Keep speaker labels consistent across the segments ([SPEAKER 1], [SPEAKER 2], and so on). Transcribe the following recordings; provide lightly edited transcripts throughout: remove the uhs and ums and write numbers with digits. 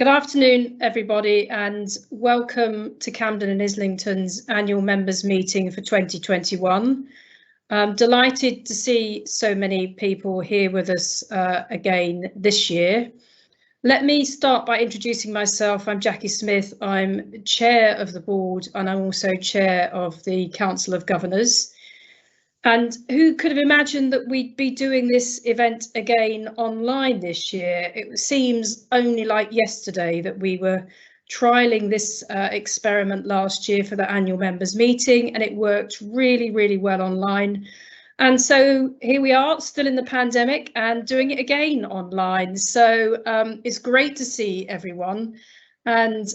[SPEAKER 1] Good afternoon, everybody, and welcome to Camden and Islington's annual members meeting for 2021. I'm delighted to see so many people here with us again this year. Let me start by introducing myself. I'm Jackie Smith. I'm chair of the board and I'm also chair of the Council of Governors. And who could have imagined that we'd be doing this event again online this year? It seems only like yesterday that we were trialling this experiment last year for the annual members meeting, and it worked really, really well online. And so here we are, still in the pandemic and doing it again online. So it's great to see everyone. And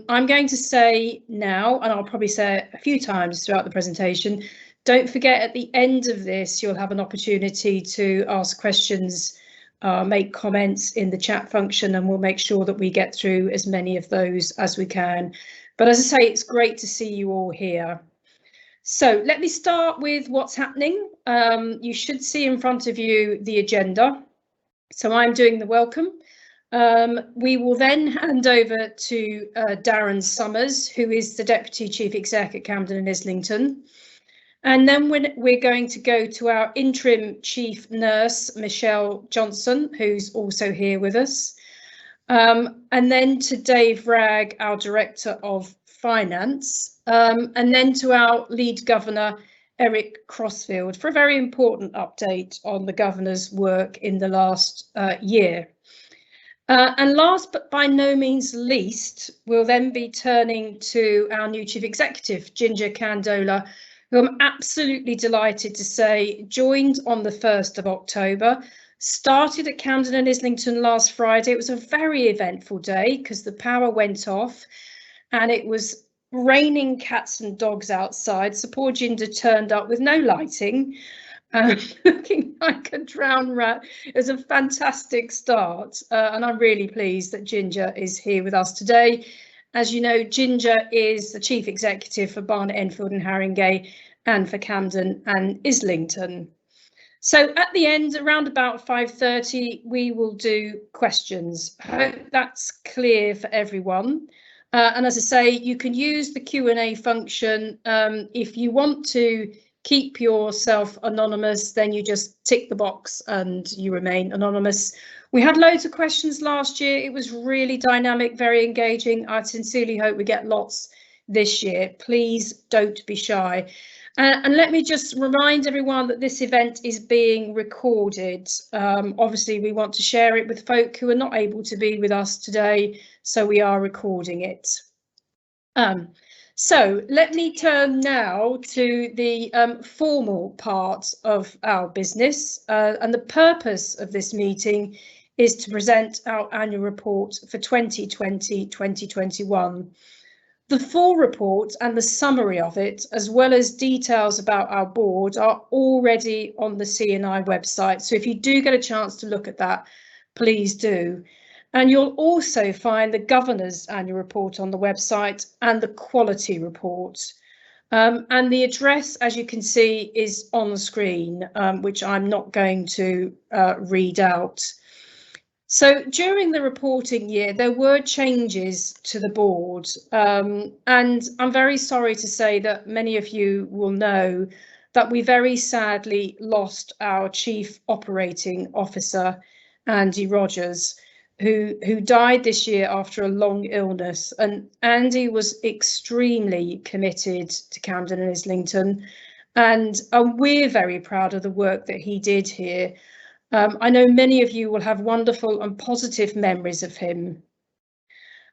[SPEAKER 1] I'm going to say now, and I'll probably say it a few times throughout the presentation, don't forget at the end of this, you'll have an opportunity to ask questions, make comments in the chat function, and we'll make sure that we get through as many of those as we can. But as I say, it's great to see you all here. So let me start with what's happening. You should see in front of you the agenda. So I'm doing the welcome. We will then hand over to Darren Summers, who is the Deputy Chief Exec at Camden and Islington. And then we're going to go to our interim chief nurse, Michelle Johnson, who's also here with us. And then to Dave Ragg, our Director of Finance, and then to our lead governor, Eric Crossfield, for a very important update on the governor's work in the last year. And last but by no means least, we'll then be turning to our new chief executive, Jinjer Kandola, who I'm absolutely delighted to say joined on the 1st of October, started at Camden and Islington last Friday. It was a very eventful day because the power went off and it was raining cats and dogs outside. So poor Jinjer turned up with no lighting, looking like a drowned rat. It was a fantastic start and I'm really pleased that Jinjer is here with us today. As you know, Jinjer is the Chief Executive for Barnet, Enfield and Haringey and for Camden and Islington. So at the end, around about 5:30, we will do questions. I hope that's clear for everyone. And as I say, you can use the Q&A function. If you want to keep yourself anonymous, then you just tick the box and you remain anonymous. We had loads of questions last year. It was really dynamic, very engaging. I sincerely hope we get lots this year. Please don't be shy. And let me just remind everyone that this event is being recorded. Obviously, we want to share it with folk who are not able to be with us today, so we are recording it. So let me turn now to the formal part of our business. And the purpose of this meeting is to present our annual report for 2020-2021. The full report and the summary of it, as well as details about our board, are already on the C&I website. So if you do get a chance to look at that, please do. And you'll also find the Governor's annual report on the website and the quality report. And the address, as you can see, is on the screen, which I'm not going to read out. So during the reporting year, there were changes to the board, and I'm very sorry to say that many of you will know that we very sadly lost our Chief Operating Officer, Andy Rogers, who died this year after a long illness. And Andy was extremely committed to Camden and Islington, and we're very proud of the work that he did here. I know many of you will have wonderful and positive memories of him.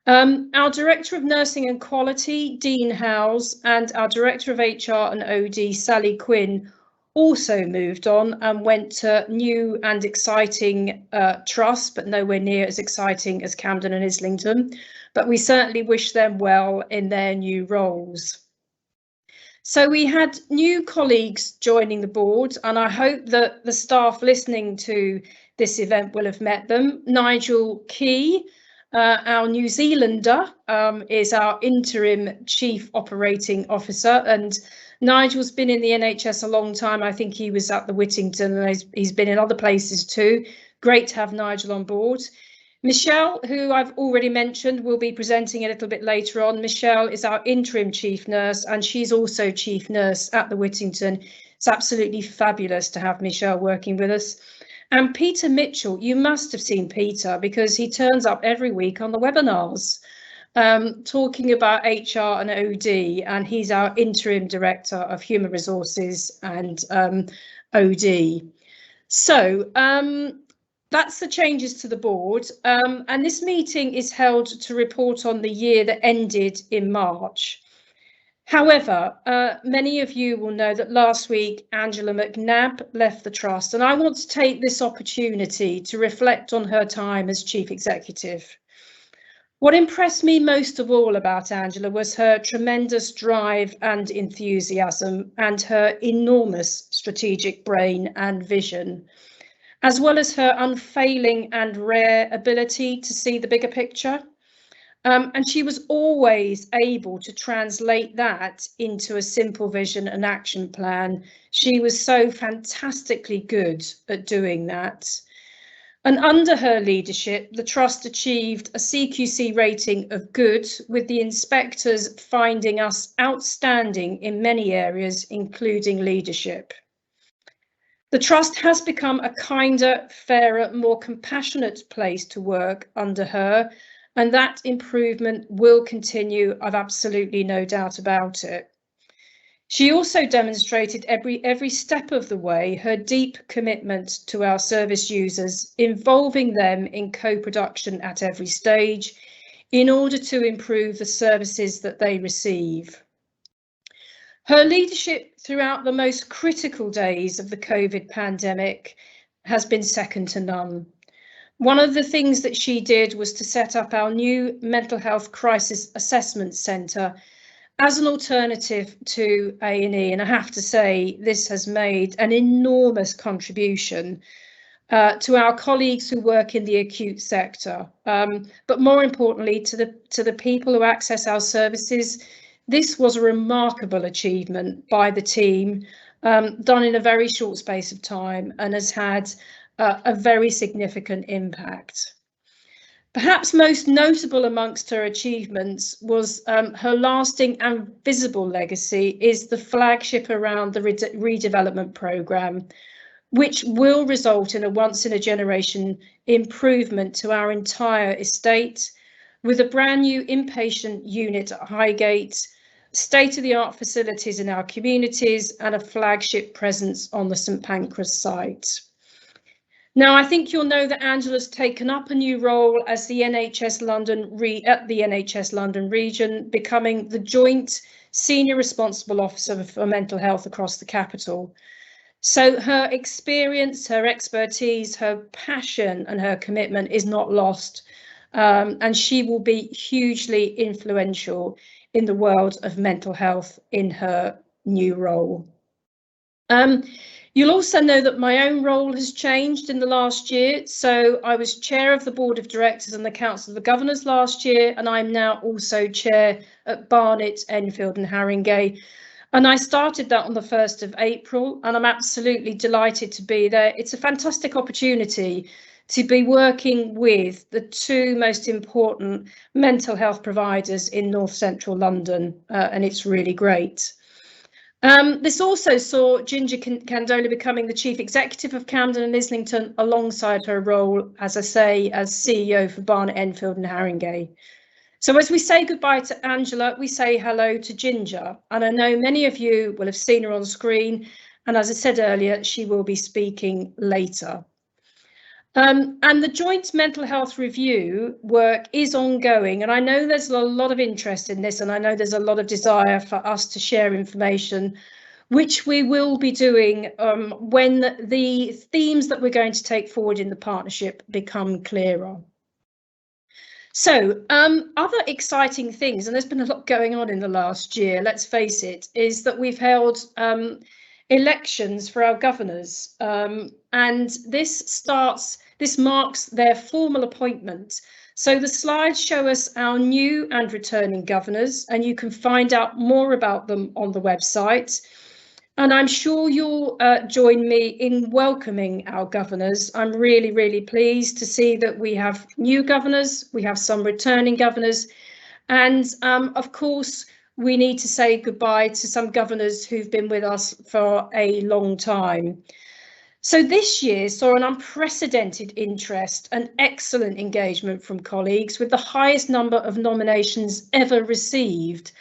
[SPEAKER 1] Our Director of Nursing and Quality, Dean Howes, and our Director of HR and OD, Sally Quinn, also moved on and went to new and exciting trusts, but nowhere near as exciting as Camden and Islington. But we certainly wish them well in their new roles. So we had new colleagues joining the board, and I hope that the staff listening to this event will have met them. Nigel Key, our New Zealander, is our interim Chief Operating Officer, and Nigel's been in the NHS a long time. I think he was at the Whittington and he's been in other places too. Great to have Nigel on board. Michelle, who I've already mentioned, will be presenting a little bit later on. Michelle is our interim chief nurse, and she's also chief nurse at the Whittington. It's absolutely fabulous to have Michelle working with us. And Peter Mitchell, you must have seen Peter because he turns up every week on the webinars talking about HR and OD, and he's our interim director of human resources and OD. So that's the changes to the board, and this meeting is held to report on the year that ended in March. However, many of you will know that last week Angela Mcnabb left the trust, and I want to take this opportunity to reflect on her time as chief executive. What impressed me most of all about Angela was her tremendous drive and enthusiasm and her enormous strategic brain and vision, as well as her unfailing and rare ability to see the bigger picture. And she was always able to translate that into a simple vision and action plan. She was so fantastically good at doing that. And under her leadership, the trust achieved a CQC rating of good, with the inspectors finding us outstanding in many areas, including leadership. The trust has become a kinder, fairer, more compassionate place to work under her, and that improvement will continue. I've absolutely no doubt about it. She also demonstrated every step of the way her deep commitment to our service users, involving them in co-production at every stage in order to improve the services that they receive. Her leadership throughout the most critical days of the COVID pandemic has been second to none. One of the things that she did was to set up our new mental health crisis assessment centre as an alternative to A&E, and I have to say this has made an enormous contribution to our colleagues who work in the acute sector, but more importantly to the people who access our services. This was a remarkable achievement by the team, done in a very short space of time, and has had a very significant impact. Perhaps most notable amongst her achievements was her lasting and visible legacy is the flagship around the redevelopment programme, which will result in a once-in-a-generation improvement to our entire estate, with a brand new inpatient unit at Highgate, state-of-the-art facilities in our communities, and a flagship presence on the St Pancras site. Now, I think you'll know that Angela's taken up a new role as the NHS London region, becoming the joint senior responsible officer for mental health across the capital. So her experience, her expertise, her passion and her commitment is not lost, and she will be hugely influential in the world of mental health in her new role. You'll also know that my own role has changed in the last year. So I was chair of the Board of Directors and the Council of the Governors last year, and I'm now also chair at Barnet, Enfield and Haringey. And I started that on the 1st of April, and I'm absolutely delighted to be there. It's a fantastic opportunity to be working with the two most important mental health providers in North Central London, and it's really great. This also saw Jinjer Kandola becoming the chief executive of Camden and Islington, alongside her role, as I say, as CEO for Barnet, Enfield and Haringey. So as we say goodbye to Angela, we say hello to Jinjer, and I know many of you will have seen her on screen, and as I said earlier, she will be speaking later. And the joint mental health review work is ongoing, and I know there's a lot of interest in this, and I know there's a lot of desire for us to share information, which we will be doing when the themes that we're going to take forward in the partnership become clearer. So other exciting things, and there's been a lot going on in the last year, let's face it, is that we've held elections for our governors, and this marks their formal appointment. So the slides show us our new and returning governors, and you can find out more about them on the website. And I'm sure you'll join me in welcoming our governors. I'm really, really pleased to see that we have new governors, we have some returning governors, and of course, we need to say goodbye to some governors who've been with us for a long time. So this year saw an unprecedented interest and excellent engagement from colleagues, with the highest number of nominations ever received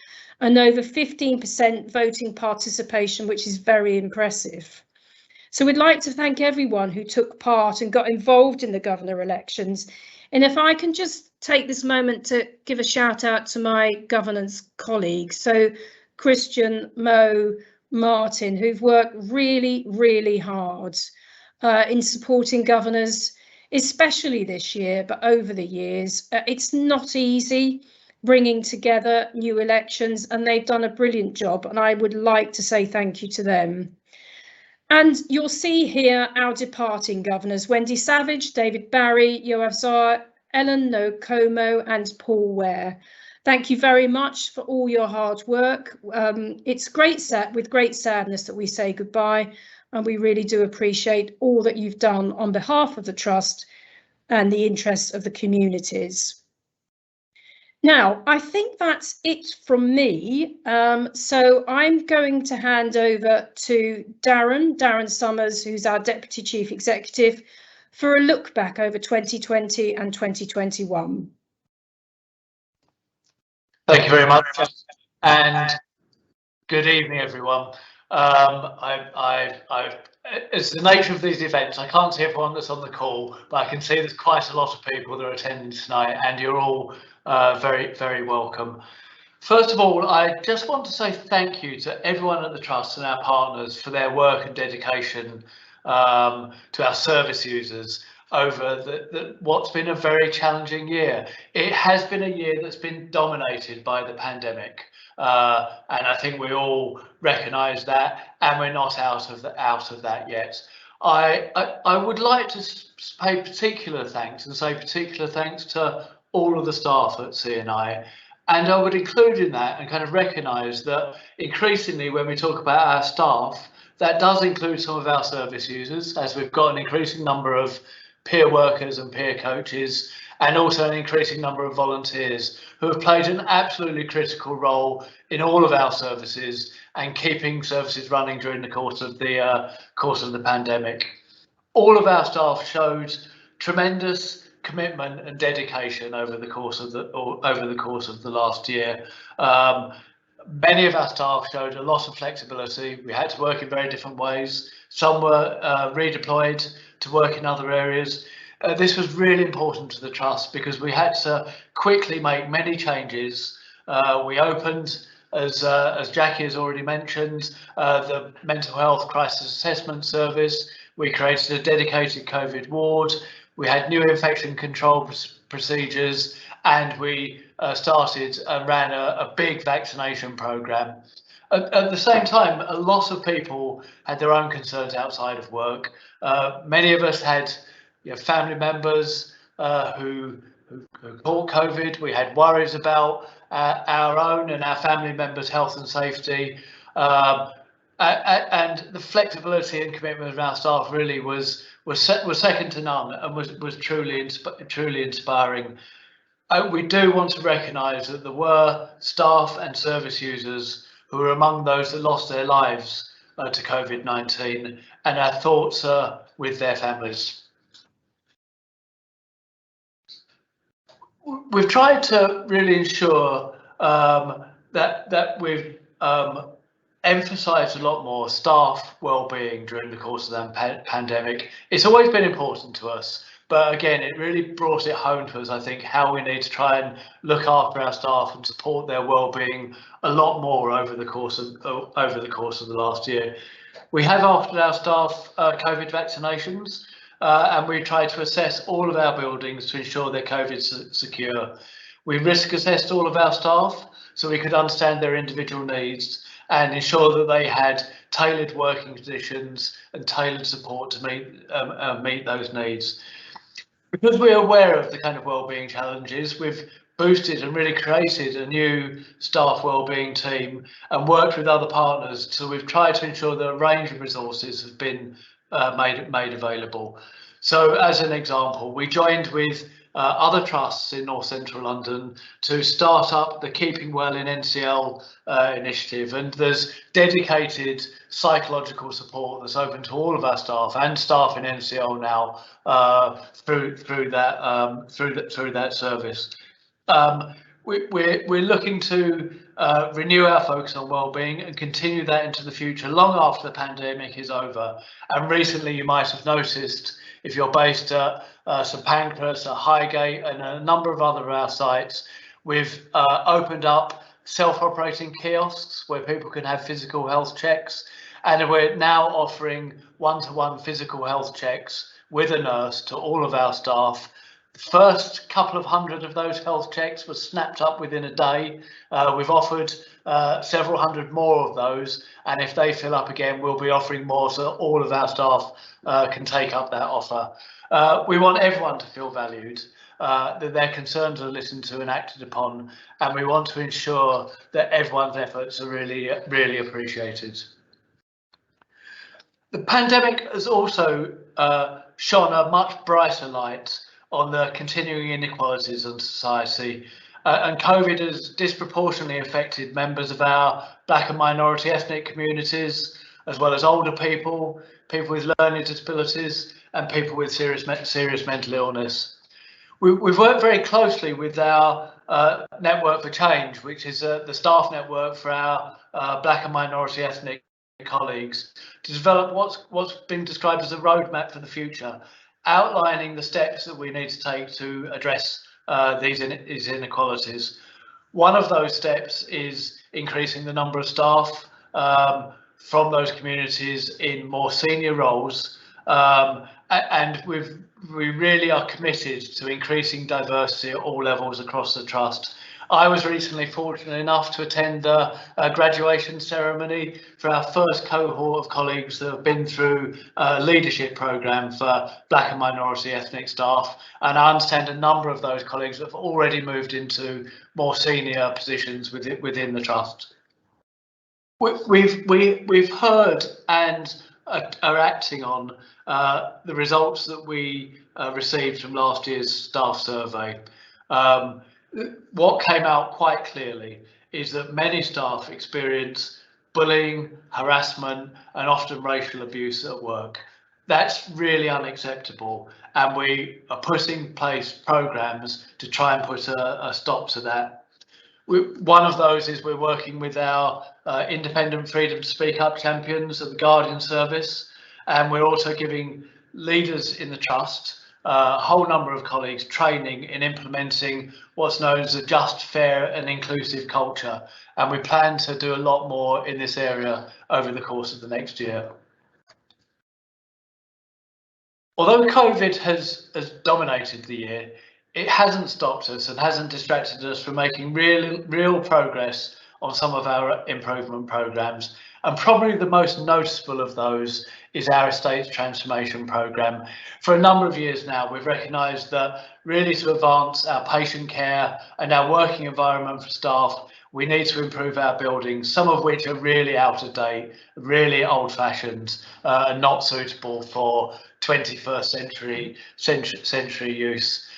[SPEAKER 1] and over 15% voting participation, which is very impressive. So we'd like to thank everyone who took part and got involved in the governor elections. And if I can just take this moment to give a shout out to my governance colleagues. So Christian, Mo, Martin, who've worked really, really hard in supporting governors, especially this year, but over the years. It's not easy bringing together new elections, and they've done a brilliant job, and I would like to say thank you to them. And you'll see here our departing governors: Wendy Savage, David Barry, Yoav Zahar, Ellen Nokomo and Paul Ware. Thank you very much for all your hard work. It's with great sadness that we say goodbye, and we really do appreciate all that you've done on behalf of the Trust and the interests of the communities. Now, I think that's it from me. So I'm going to hand over to Darren Summers, who's our Deputy Chief Executive, for a look back over 2020 and 2021.
[SPEAKER 2] Thank you very much, and good evening, everyone. It's the nature of these events. I can't see everyone that's on the call, but I can see there's quite a lot of people that are attending tonight, and you're all very, very welcome. First of all, I just want to say thank you to everyone at the Trust and our partners for their work and dedication to our service users over what's been a very challenging year. It has been a year that's been dominated by the pandemic, and I think we all recognise that, and we're not out of that yet. I would like to pay particular thanks to all of the staff at CNI, and I would include in that and kind of recognise that increasingly when we talk about our staff, that does include some of our service users, as we've got an increasing number of peer workers and peer coaches, and also an increasing number of volunteers who have played an absolutely critical role in all of our services and keeping services running during the course of the pandemic. All of our staff showed tremendous commitment and dedication over the course of the last year. Many of our staff showed a lot of flexibility. We had to work in very different ways. Some were redeployed to work in other areas. This was really important to the Trust because we had to quickly make many changes. We opened, as Jackie has already mentioned, the Mental Health Crisis Assessment Service. We created a dedicated COVID ward. We had new infection control procedures, and we started and ran a big vaccination programme. At the same time, a lot of people had their own concerns outside of work. Many of us had family members who caught COVID. We had worries about our own and our family members' health and safety. And the flexibility and commitment of our staff really was second to none, and was truly inspiring. We do want to recognise that there were staff and service users who were among those that lost their lives to COVID-19, and our thoughts are with their families. We've tried to really ensure that we've emphasised a lot more staff well-being during the course of the pandemic. It's always been important to us, but again, it really brought it home to us, I think, how we need to try and look after our staff and support their well-being a lot more over the course of the last year. We have offered our staff COVID vaccinations, and we tried to assess all of our buildings to ensure they're COVID secure. We risk assessed all of our staff so we could understand their individual needs and ensure that they had tailored working conditions and tailored support to meet those needs. Because we're aware of the kind of wellbeing challenges, we've boosted and really created a new staff wellbeing team and worked with other partners. So we've tried to ensure that a range of resources have been made available. So as an example, we joined with other trusts in North Central London to start up the Keeping Well in NCL initiative, and there's dedicated psychological support that's open to all of our staff and staff in NCL now through that service. We're looking to renew our focus on wellbeing and continue that into the future, long after the pandemic is over. And recently, you might have noticed, if you're based at St Pancras, at Highgate, and a number of other of our sites, we've opened up self-operating kiosks where people can have physical health checks, and we're now offering one-to-one physical health checks with a nurse to all of our staff. The first couple of hundred of those health checks were snapped up within a day. We've offered several hundred more of those, and if they fill up again, we'll be offering more so all of our staff can take up that offer. We want everyone to feel valued, that their concerns are listened to and acted upon, and we want to ensure that everyone's efforts are really appreciated. The pandemic has also shone a much brighter light on the continuing inequalities in society, and COVID has disproportionately affected members of our Black and minority ethnic communities, as well as older people, people with learning disabilities, and people with serious mental illness. We've worked very closely with our Network for Change, which is the staff network for our Black and minority ethnic colleagues, to develop what's been described as a roadmap for the future, outlining the steps that we need to take to address these inequalities. One of those steps is increasing the number of staff from those communities in more senior roles, and we really are committed to increasing diversity at all levels across the trust. I was recently fortunate enough to attend a graduation ceremony for our first cohort of colleagues that have been through a leadership programme for Black and minority ethnic staff, and I understand a number of those colleagues have already moved into more senior positions within the trust. We've heard and are acting on the results that we received from last year's staff survey. What came out quite clearly is that many staff experience bullying, harassment, and often racial abuse at work. That's really unacceptable, and we are putting in place programs to try and put a stop to that. One of those is we're working with our independent freedom to speak up champions at the Guardian Service, and we're also giving leaders in the trust a whole number of colleagues training in implementing what's known as a just, fair and inclusive culture, and we plan to do a lot more in this area over the course of the next year. Although COVID has dominated the year, it hasn't stopped us and hasn't distracted us from making real progress on some of our improvement programs, and probably the most noticeable of those is our Estates Transformation Programme. For a number of years now, we've recognised that really to advance our patient care and our working environment for staff, we need to improve our buildings, some of which are really out of date, really old-fashioned, and not suitable for 21st century use.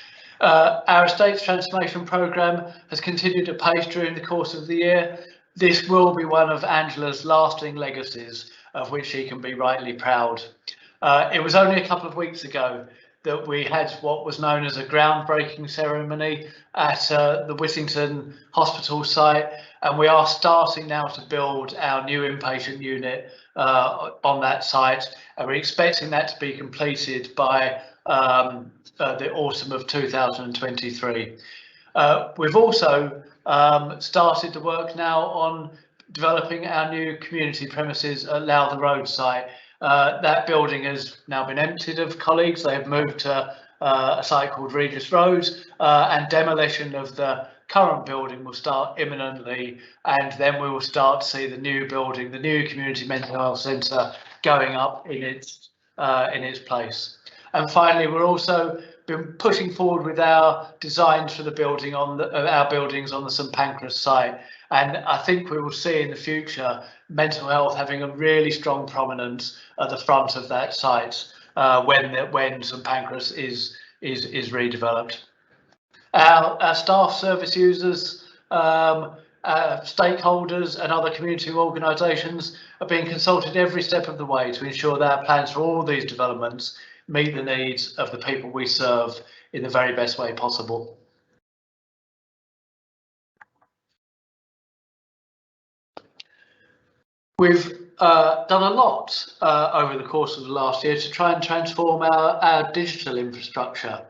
[SPEAKER 2] Our Estates Transformation Programme has continued at pace during the course of the year. This will be one of Angela's lasting legacies, of which she can be rightly proud. It was only a couple of weeks ago that we had what was known as a groundbreaking ceremony at the Whittington Hospital site, and we are starting now to build our new inpatient unit on that site, and we're expecting that to be completed by the autumn of 2023. We've also started to work now on developing our new community premises at Lowther Road site. That building has now been emptied of colleagues. They have moved to a site called Regis Road, and demolition of the current building will start imminently, and then we will start to see the new building, the new community mental health centre, going up in its place. And finally, we're also been pushing forward with our designs for the building our buildings on the St Pancras site, and I think we will see in the future mental health having a really strong prominence at the front of that site when St Pancras is redeveloped. Our staff, service users, stakeholders and other community organisations are being consulted every step of the way to ensure that our plans for all these developments meet the needs of the people we serve in the very best way possible. We've done a lot over the course of the last year to try and transform our digital infrastructure.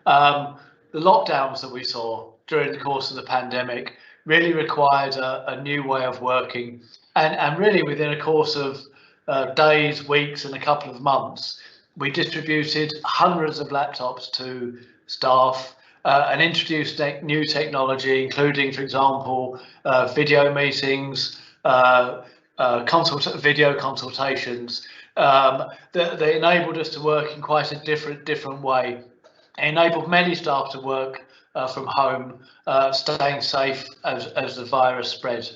[SPEAKER 2] The lockdowns that we saw during the course of the pandemic really required a new way of working, and really within a course of days, weeks and a couple of months, we distributed hundreds of laptops to staff and introduced new technology, including, for example, video meetings, video consultations that enabled us to work in quite a different way. It enabled many staff to work from home, staying safe as the virus spread.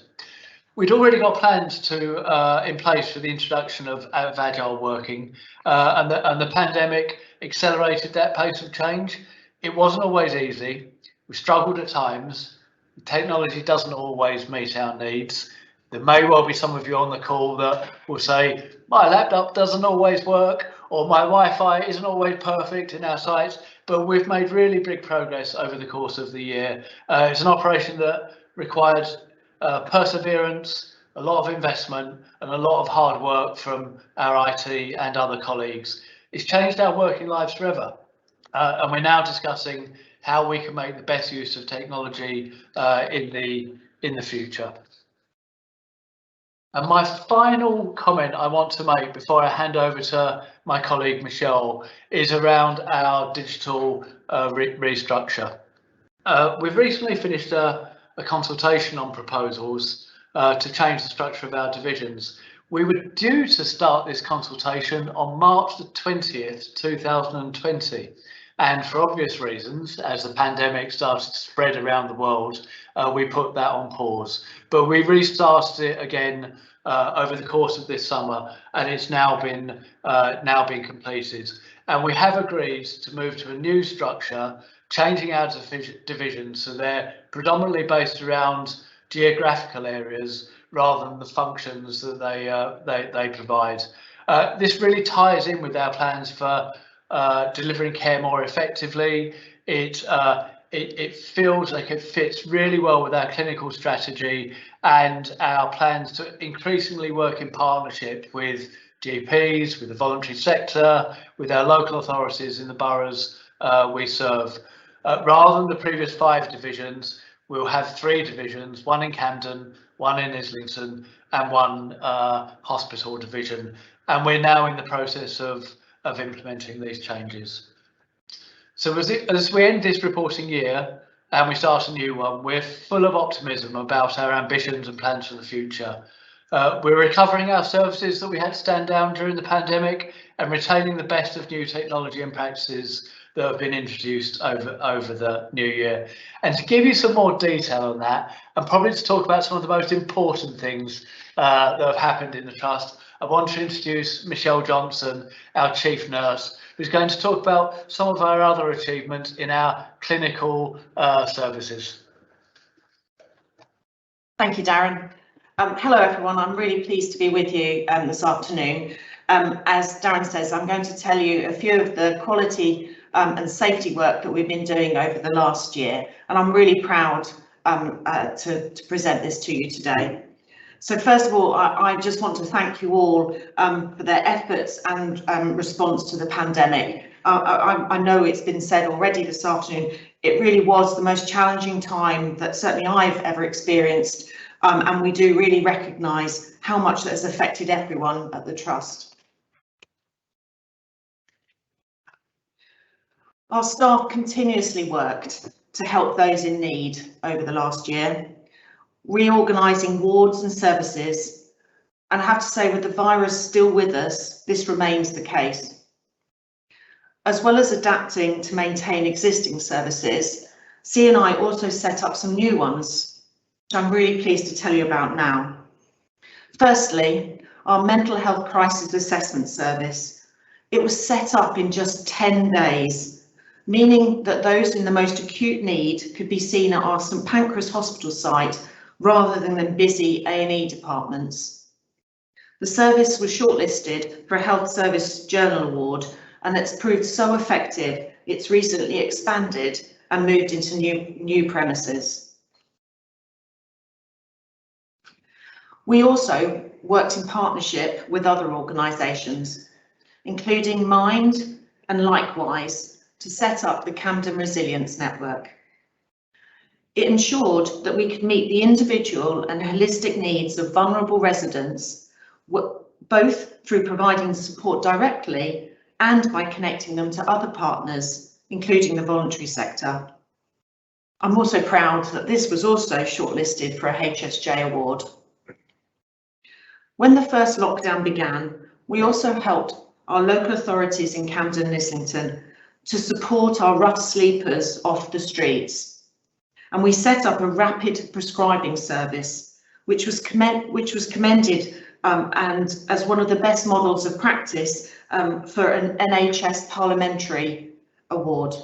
[SPEAKER 2] We'd already got plans in place for the introduction of agile working, and the pandemic accelerated that pace of change. It wasn't always easy. We struggled at times. Technology doesn't always meet our needs. There may well be some of you on the call that will say, my laptop doesn't always work, or my Wi-Fi isn't always perfect in our sites, but we've made really big progress over the course of the year. It's an operation that required perseverance, a lot of investment and a lot of hard work from our IT and other colleagues. It's changed our working lives forever, and we're now discussing how we can make the best use of technology in the future. And my final comment I want to make before I hand over to my colleague Michelle is around our digital restructure. We've recently finished a consultation on proposals to change the structure of our divisions. We were due to start this consultation on March the 20th, 2020. And for obvious reasons, as the pandemic started to spread around the world, we put that on pause. But we restarted it again over the course of this summer, and it's now been completed. And we have agreed to move to a new structure, changing our divisions so they're predominantly based around geographical areas rather than the functions that they provide. This really ties in with our plans for delivering care more effectively. It feels like it fits really well with our clinical strategy and our plans to increasingly work in partnership with GPs, with the voluntary sector, with our local authorities in the boroughs we serve. Rather than the previous 5 divisions, we'll have 3 divisions, one in Camden, one in Islington and one hospital division. And we're now in the process of implementing these changes. So as we end this reporting year and we start a new one, we're full of optimism about our ambitions and plans for the future. We're recovering our services that we had to stand down during the pandemic and retaining the best of new technology and practices that have been introduced over the new year. And to give you some more detail on that, and probably to talk about some of the most important things that have happened in the Trust, I want to introduce Michelle Johnson, our Chief Nurse, who's going to talk about some of our other achievements in our clinical services.
[SPEAKER 3] Thank you, Darren. Hello, everyone. I'm really pleased to be with you this afternoon. As Darren says, I'm going to tell you a few of the quality and safety work that we've been doing over the last year, and I'm really proud to present this to you today. So first of all, I just want to thank you all for their efforts and response to the pandemic. I know it's been said already this afternoon, it really was the most challenging time that certainly I've ever experienced, and we do really recognise how much that has affected everyone at the Trust. Our staff continuously worked to help those in need over the last year, reorganising wards and services, and I have to say, with the virus still with us, this remains the case. As well as adapting to maintain existing services, CNI also set up some new ones, which I'm really pleased to tell you about now. Firstly, our mental health crisis assessment service. It was set up in just 10 days, meaning that those in the most acute need could be seen at our St Pancras Hospital site rather than in busy A&E departments. The service was shortlisted for a Health Service Journal Award, and it's proved so effective it's recently expanded and moved into new premises. We also worked in partnership with other organisations, including Mind and Likewise, to set up the Camden Resilience Network. It ensured that we could meet the individual and holistic needs of vulnerable residents, both through providing support directly and by connecting them to other partners, including the voluntary sector. I'm also proud that this was also shortlisted for a HSJ award. When the first lockdown began, we also helped our local authorities in Camden and Islington to support our rough sleepers off the streets. And we set up a rapid prescribing service, which was commended and as one of the best models of practice for an NHS Parliamentary Award.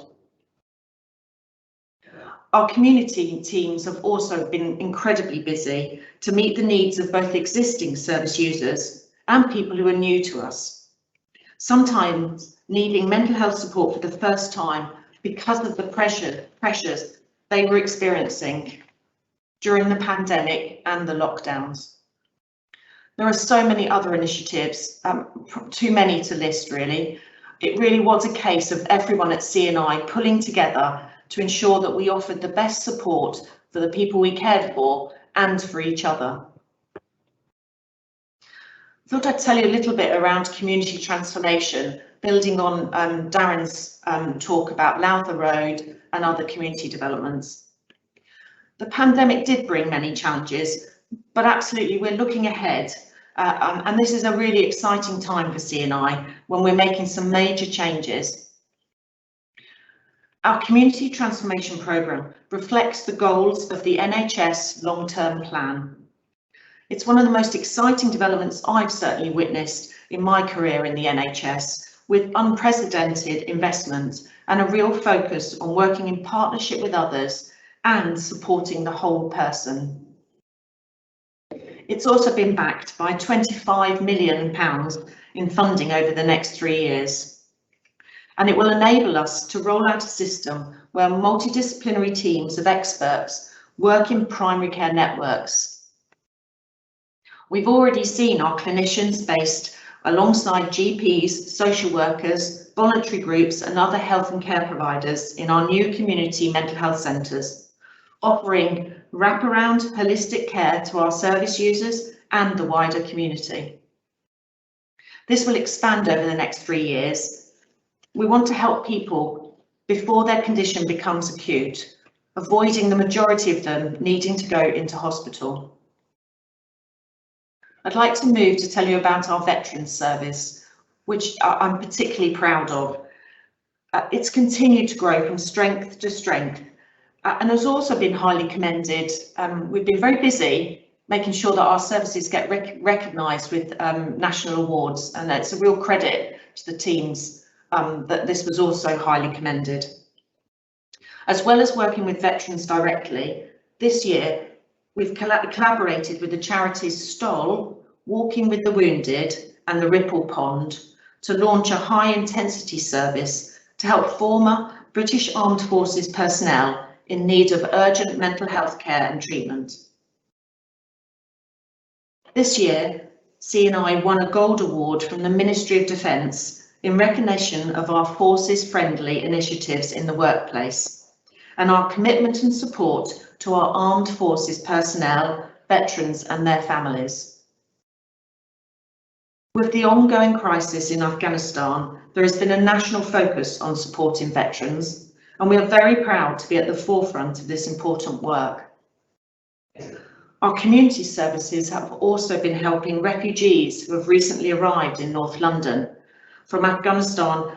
[SPEAKER 3] Our community teams have also been incredibly busy to meet the needs of both existing service users and people who are new to us, sometimes needing mental health support for the first time because of the pressures they were experiencing during the pandemic and the lockdowns. There are so many other initiatives, too many to list really. It really was a case of everyone at CNI pulling together to ensure that we offered the best support for the people we cared for and for each other. I thought I'd tell you a little bit around community transformation, building on Darren's talk about Lowther Road and other community developments. The pandemic did bring many challenges, but absolutely we're looking ahead. And this is a really exciting time for CNI when we're making some major changes. Our community transformation programme reflects the goals of the NHS long-term plan. It's one of the most exciting developments I've certainly witnessed in my career in the NHS, with unprecedented investment and a real focus on working in partnership with others and supporting the whole person. It's also been backed by £25 million in funding over the next 3 years. And it will enable us to roll out a system where multidisciplinary teams of experts work in primary care networks. We've already seen our clinicians based alongside GPs, social workers, voluntary groups and other health and care providers in our new community mental health centres, offering wraparound holistic care to our service users and the wider community. This will expand over the next 3 years. We want to help people before their condition becomes acute, avoiding the majority of them needing to go into hospital. I'd like to move to tell you about our Veterans Service, which I'm particularly proud of. It's continued to grow from strength to strength and has also been highly commended. We've been very busy making sure that our services get recognised with national awards, and it's a real credit to the teams that this was also highly commended. As well as working with veterans directly, this year we've collaborated with the charities Stoll, Walking with the Wounded and the Ripple Pond to launch a high intensity service to help former British Armed Forces personnel in need of urgent mental health care and treatment. This year, CNI won a Gold Award from the Ministry of Defence in recognition of our forces-friendly initiatives in the workplace and our commitment and support to our armed forces personnel, veterans and their families. With the ongoing crisis in Afghanistan, there has been a national focus on supporting veterans, and we are very proud to be at the forefront of this important work. Our community services have also been helping refugees who have recently arrived in North London from Afghanistan,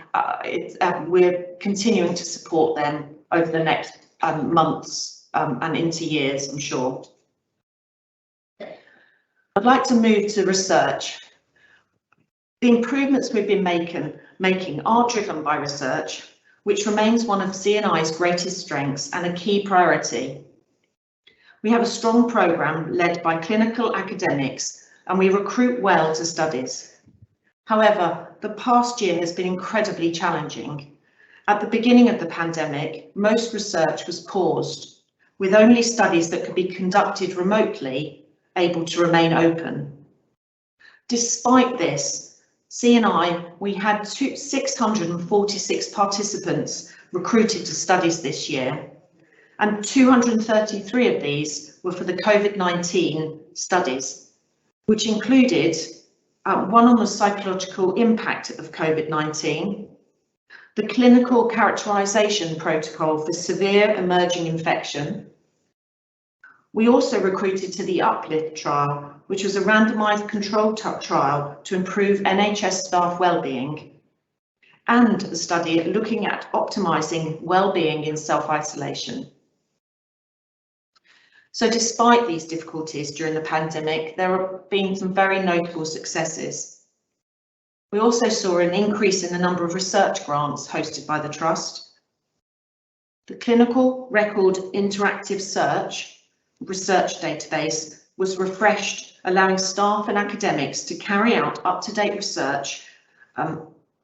[SPEAKER 3] we're continuing to support them over the next months and into years, I'm sure. I'd like to move to research. The improvements we've been making are driven by research, which remains one of CNI's greatest strengths and a key priority. We have a strong programme led by clinical academics and we recruit well to studies. However, the past year has been incredibly challenging. At the beginning of the pandemic, most research was paused, with only studies that could be conducted remotely able to remain open. Despite this, CNI, we had 646 participants recruited to studies this year, and 233 of these were for the COVID-19 studies, which included one on the psychological impact of COVID-19, the clinical characterisation protocol for severe emerging infection. We also recruited to the UPLIFT trial, which was a randomised controlled trial to improve NHS staff wellbeing, and a study looking at optimising wellbeing in self-isolation. So despite these difficulties during the pandemic, there have been some very notable successes. We also saw an increase in the number of research grants hosted by the Trust. The Clinical Record Interactive Research database was refreshed, allowing staff and academics to carry out up-to-date research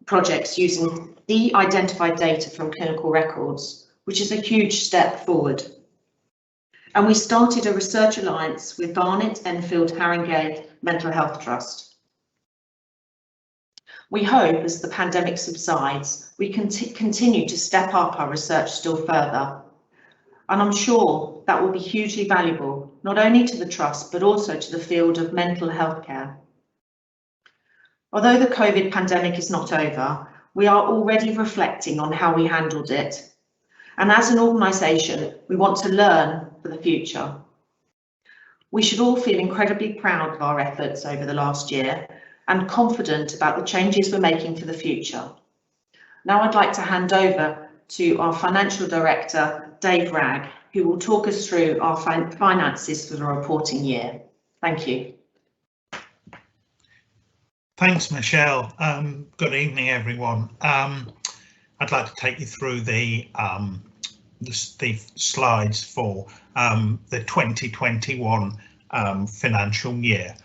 [SPEAKER 3] projects using de-identified data from clinical records, which is a huge step forward. And we started a research alliance with Barnet, Enfield, Haringey Mental Health Trust. We hope as the pandemic subsides, we can continue to step up our research still further. And I'm sure that will be hugely valuable, not only to the Trust, but also to the field of mental health care. Although the COVID pandemic is not over, we are already reflecting on how we handled it. And as an organisation, we want to learn for the future. We should all feel incredibly proud of our efforts over the last year and confident about the changes we're making for the future. Now I'd like to hand over to our Financial Director, Dave Ragg, who will talk us through our finances for the reporting year. Thank you.
[SPEAKER 4] Thanks, Michelle. Good evening, everyone. I'd like to take you through the slides for the 2021 financial year.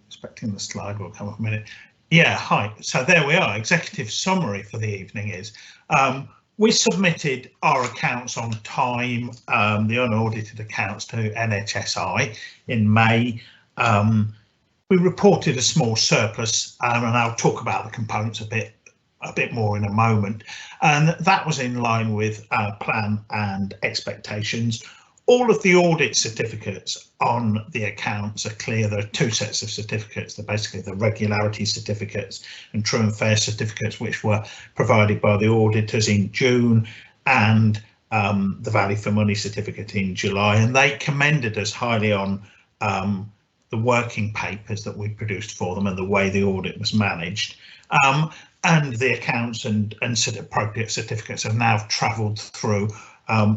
[SPEAKER 4] Expecting the slide will come up in a minute. Yeah, hi. So there we are. Executive summary for the evening is we submitted our accounts on time, the unaudited accounts to NHSI in May. We reported a small surplus, and I'll talk about the components a bit more in a moment, and that was in line with our plan and expectations. All of the audit certificates on the accounts are clear. There are two sets of certificates. They're basically the regularity certificates and true and fair certificates, which were provided by the auditors in June, and the value for money certificate in July, and they commended us highly on the working papers that we produced for them and the way the audit was managed. And the accounts and appropriate certificates have now travelled through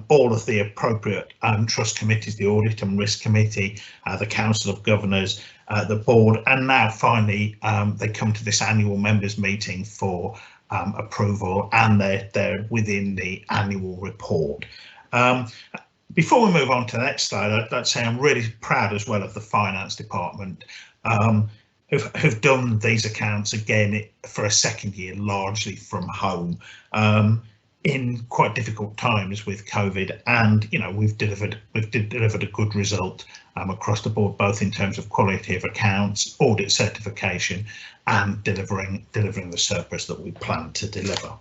[SPEAKER 4] all of the appropriate trust committees, the Audit and Risk Committee, the Council of Governors, the board, and now finally they come to this annual members meeting for approval, and they're within the annual report. Before we move on to the next slide, I'd like to say I'm really proud as well of the finance department who've done these accounts again for a second year, largely from home, in quite difficult times with COVID, and we've delivered a good result across the board, both in terms of quality of accounts, audit certification, and delivering the surplus that we plan to deliver.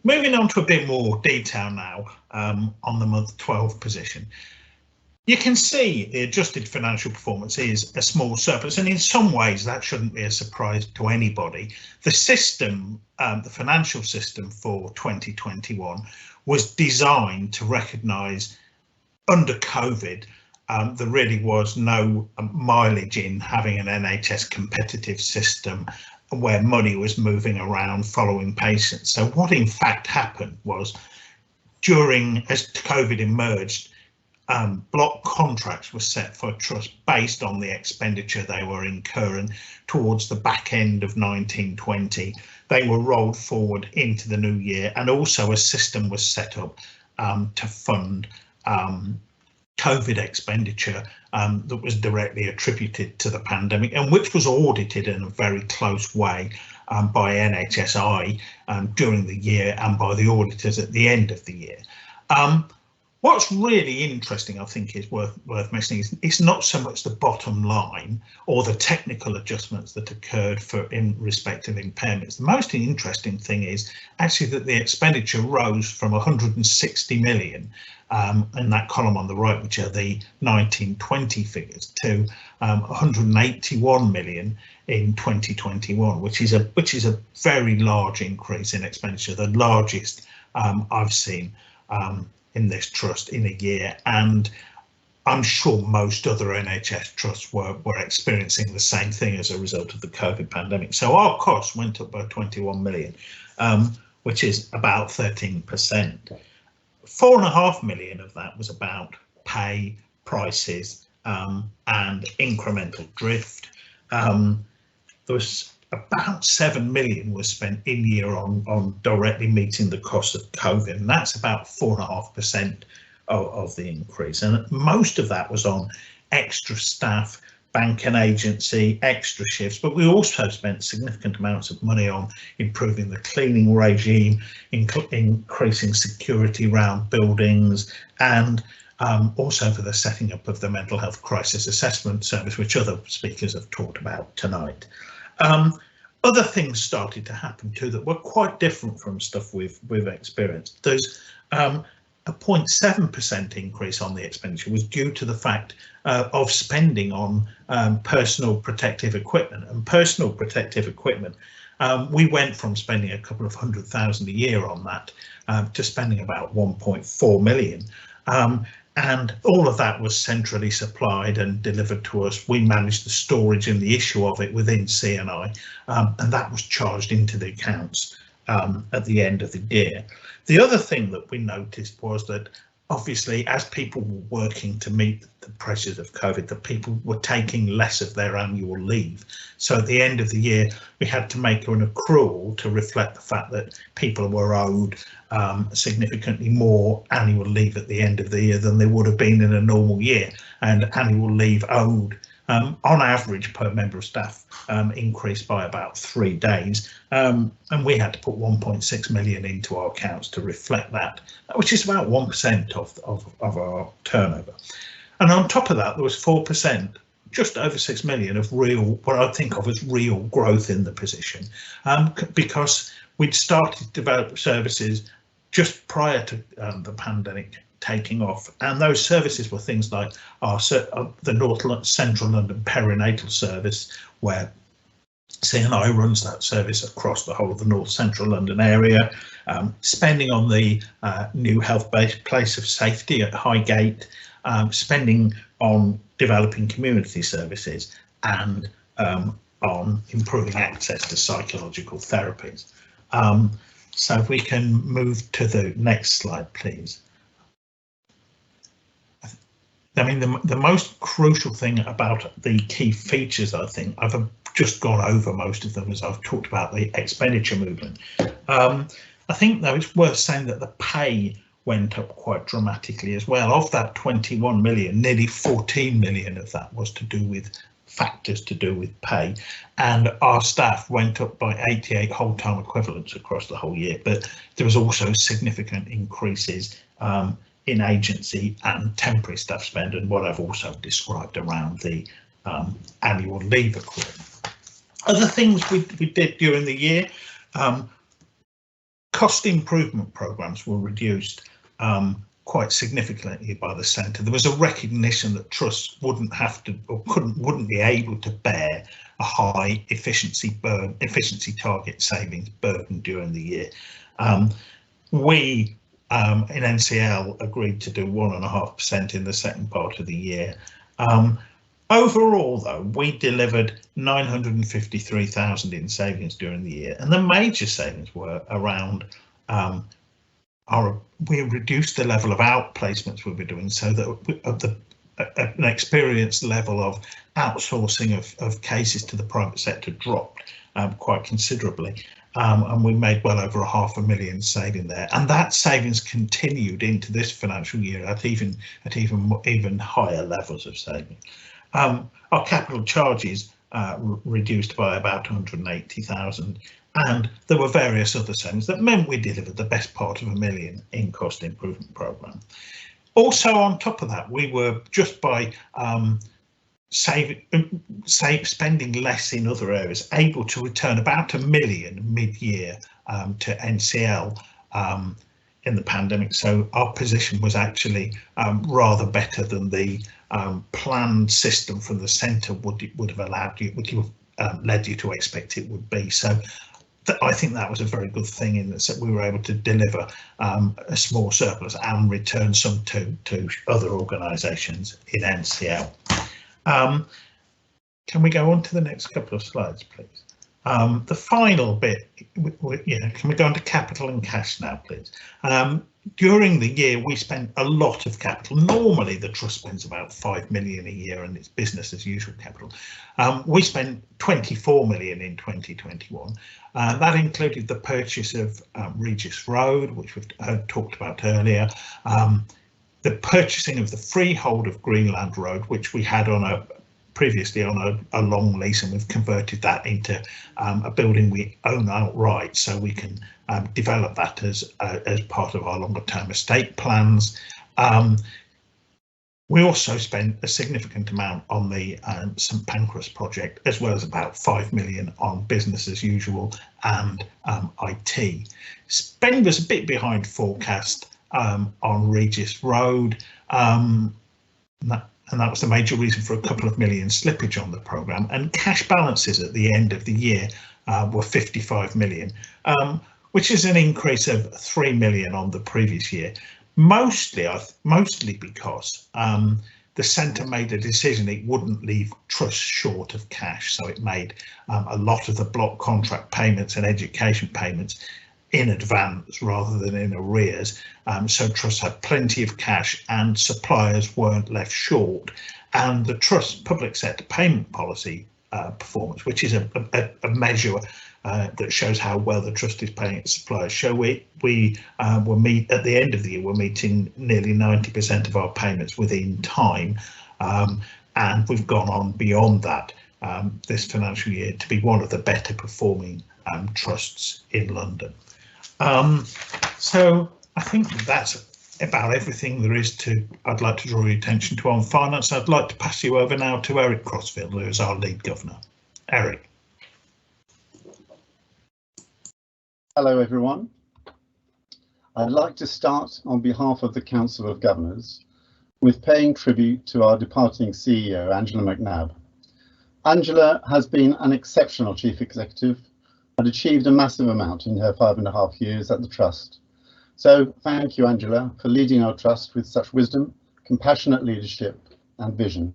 [SPEAKER 4] Moving on to a bit more detail now on the month 12 position. You can see the adjusted financial performance is a small surplus, and in some ways that shouldn't be a surprise to anybody. The system, the financial system for 2021 was designed to recognise under COVID there really was no mileage in having an NHS competitive system where money was moving around following patients. So what in fact happened was, as COVID emerged, block contracts were set for trust based on the expenditure they were incurring towards the back end of 1920. They were rolled forward into the new year, and also a system was set up to fund COVID expenditure that was directly attributed to the pandemic, and which was audited in a very close way by NHSI during the year and by the auditors at the end of the year. What's really interesting, I think, is worth mentioning is it's not so much the bottom line or the technical adjustments that occurred in respect of impairments. The most interesting thing is actually that the expenditure rose from 160 million in that column on the right, which are the 1920 figures, to 181 million in 2021, which is a very large increase in expenditure, the largest I've seen in this trust in a year, and I'm sure most other NHS trusts were experiencing the same thing as a result of the COVID pandemic. So our costs went up by 21 million, which is about 13%. 4.5 million of that was about pay, prices, and incremental drift. There was about 7 million was spent in year on directly meeting the cost of COVID, and that's about 4.5% of the increase. And most of that was on extra staff, bank and agency, extra shifts, but we also spent significant amounts of money on improving the cleaning regime, increasing security around buildings, and also for the setting up of the mental health crisis assessment service, which other speakers have talked about tonight. Other things started to happen too that were quite different from stuff we've experienced. There's a 0.7% increase on the expenditure was due to the fact of spending on personal protective equipment. And personal protective equipment, we went from spending a couple of 100,000 a year on that to spending about 1.4 million. And all of that was centrally supplied and delivered to us. We managed the storage and the issue of it within CNI, and that was charged into the accounts at the end of the year. The other thing that we noticed was that obviously as people were working to meet the pressures of COVID, that people were taking less of their annual leave. So at the end of the year, we had to make an accrual to reflect the fact that people were owed significantly more annual leave at the end of the year than they would have been in a normal year. And annual leave owed on average per member of staff increased by about 3 days, and we had to put 1.6 million into our accounts to reflect that, which is about 1% of our turnover. And on top of that, there was 4%, just over 6 million of real, what I think of as real growth in the position, because we'd started to develop services just prior to the pandemic taking off, and those services were things like the North Central London perinatal service, where CNI runs that service across the whole of the North Central London area, spending on the new health-based place of safety at Highgate, spending on developing community services, and on improving access to psychological therapies. So if we can move to the next slide, please. I mean, the most crucial thing about the key features, I think, I've just gone over most of them as I've talked about the expenditure movement. I think, though, it's worth saying that the pay went up quite dramatically as well. Of that 21 million, nearly 14 million of that was to do with factors to do with pay, and our staff went up by 88 whole-time equivalents across the whole year, but there was also significant increases in agency and temporary staff spend, and what I've also described around the annual leave accrual. Other things we did during the year, cost improvement programs were reduced quite significantly by the centre. There was a recognition that trusts wouldn't have to or wouldn't be able to bear a high efficiency target savings burden during the year. We in NCL agreed to do 1.5% in the second part of the year. Overall, though, we delivered 953,000 in savings during the year, and the major savings were around we reduced the level of outplacements we were doing, so that an experienced level of outsourcing of cases to the private sector dropped quite considerably, and we made well over £500,000 saving there, and that savings continued into this financial year at even higher levels of saving. Our capital charges reduced by about 180,000, and there were various other savings that meant we delivered the best part of £1 million in cost improvement programme. Also, on top of that, we were, just by spending less in other areas, able to return about £1 million mid-year to NCL in the pandemic. So our position was actually rather better than the planned system from the centre would have allowed you, would have led you to expect it would be. So I think that was a very good thing, in that we were able to deliver a small surplus and return some to other organisations in NCL. Can we go on to the next couple of slides, please? The final bit, can we go on to capital and cash now, please? During the year, we spent a lot of capital. Normally, the trust spends about £5 million a year, and it's business as usual capital. We spent £24 million in 2021. That included the purchase of Regis Road, which we've talked about earlier, the purchasing of the freehold of Greenland Road, which we had previously on a long lease, and we've converted that into a building we own outright, so we can develop that as part of our longer term estate plans. We also spent a significant amount on the St Pancras project, as well as about £5 million on business as usual and IT. Spend was a bit behind forecast on Regis Road, and that was the major reason for a couple of million slippage on the programme. And cash balances at the end of the year were 55 million, which is an increase of 3 million on the previous year. Mostly because the centre made a decision it wouldn't leave trusts short of cash, so it made a lot of the block contract payments and education payments in advance rather than in arrears, so trusts had plenty of cash and suppliers weren't left short. And the trust public sector payment policy performance, which is a measure that shows how well the trust is paying its suppliers, at the end of the year we're meeting nearly 90% of our payments within time, and we've gone on beyond that this financial year to be one of the better performing trusts in London. So I think that's about everything there is I'd like to draw your attention to on finance. I'd like to pass you over now to Eric Crossfield, who is our lead governor. Eric.
[SPEAKER 5] Hello everyone. I'd like to start on behalf of the Council of Governors with paying tribute to our departing CEO, Angela Mcnabb. Angela has been an exceptional Chief Executive and achieved a massive amount in her 5.5 years at the Trust. So thank you, Angela, for leading our Trust with such wisdom, compassionate leadership and vision.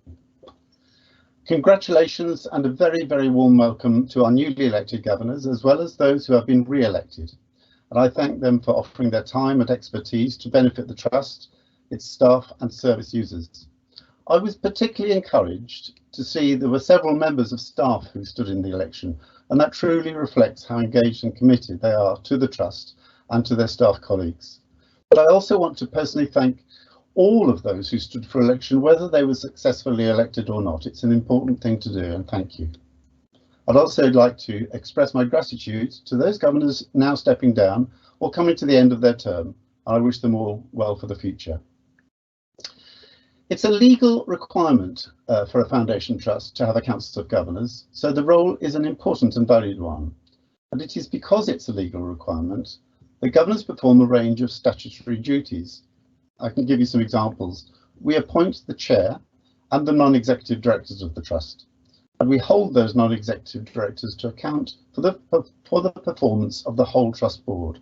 [SPEAKER 5] Congratulations and a very, very warm welcome to our newly elected governors, as well as those who have been re-elected. And I thank them for offering their time and expertise to benefit the Trust, its staff and service users. I was particularly encouraged to see there were several members of staff who stood in the election, and that truly reflects how engaged and committed they are to the Trust and to their staff colleagues. But I also want to personally thank all of those who stood for election, whether they were successfully elected or not. It's an important thing to do, and thank you. I'd also like to express my gratitude to those governors now stepping down or coming to the end of their term. I wish them all well for the future. It's a legal requirement for a foundation trust to have a Council of Governors, so the role is an important and valued one. And it is because it's a legal requirement the governors perform a range of statutory duties. I can give you some examples. We appoint the chair and the non-executive directors of the Trust, and we hold those non-executive directors to account for the performance of the whole Trust board.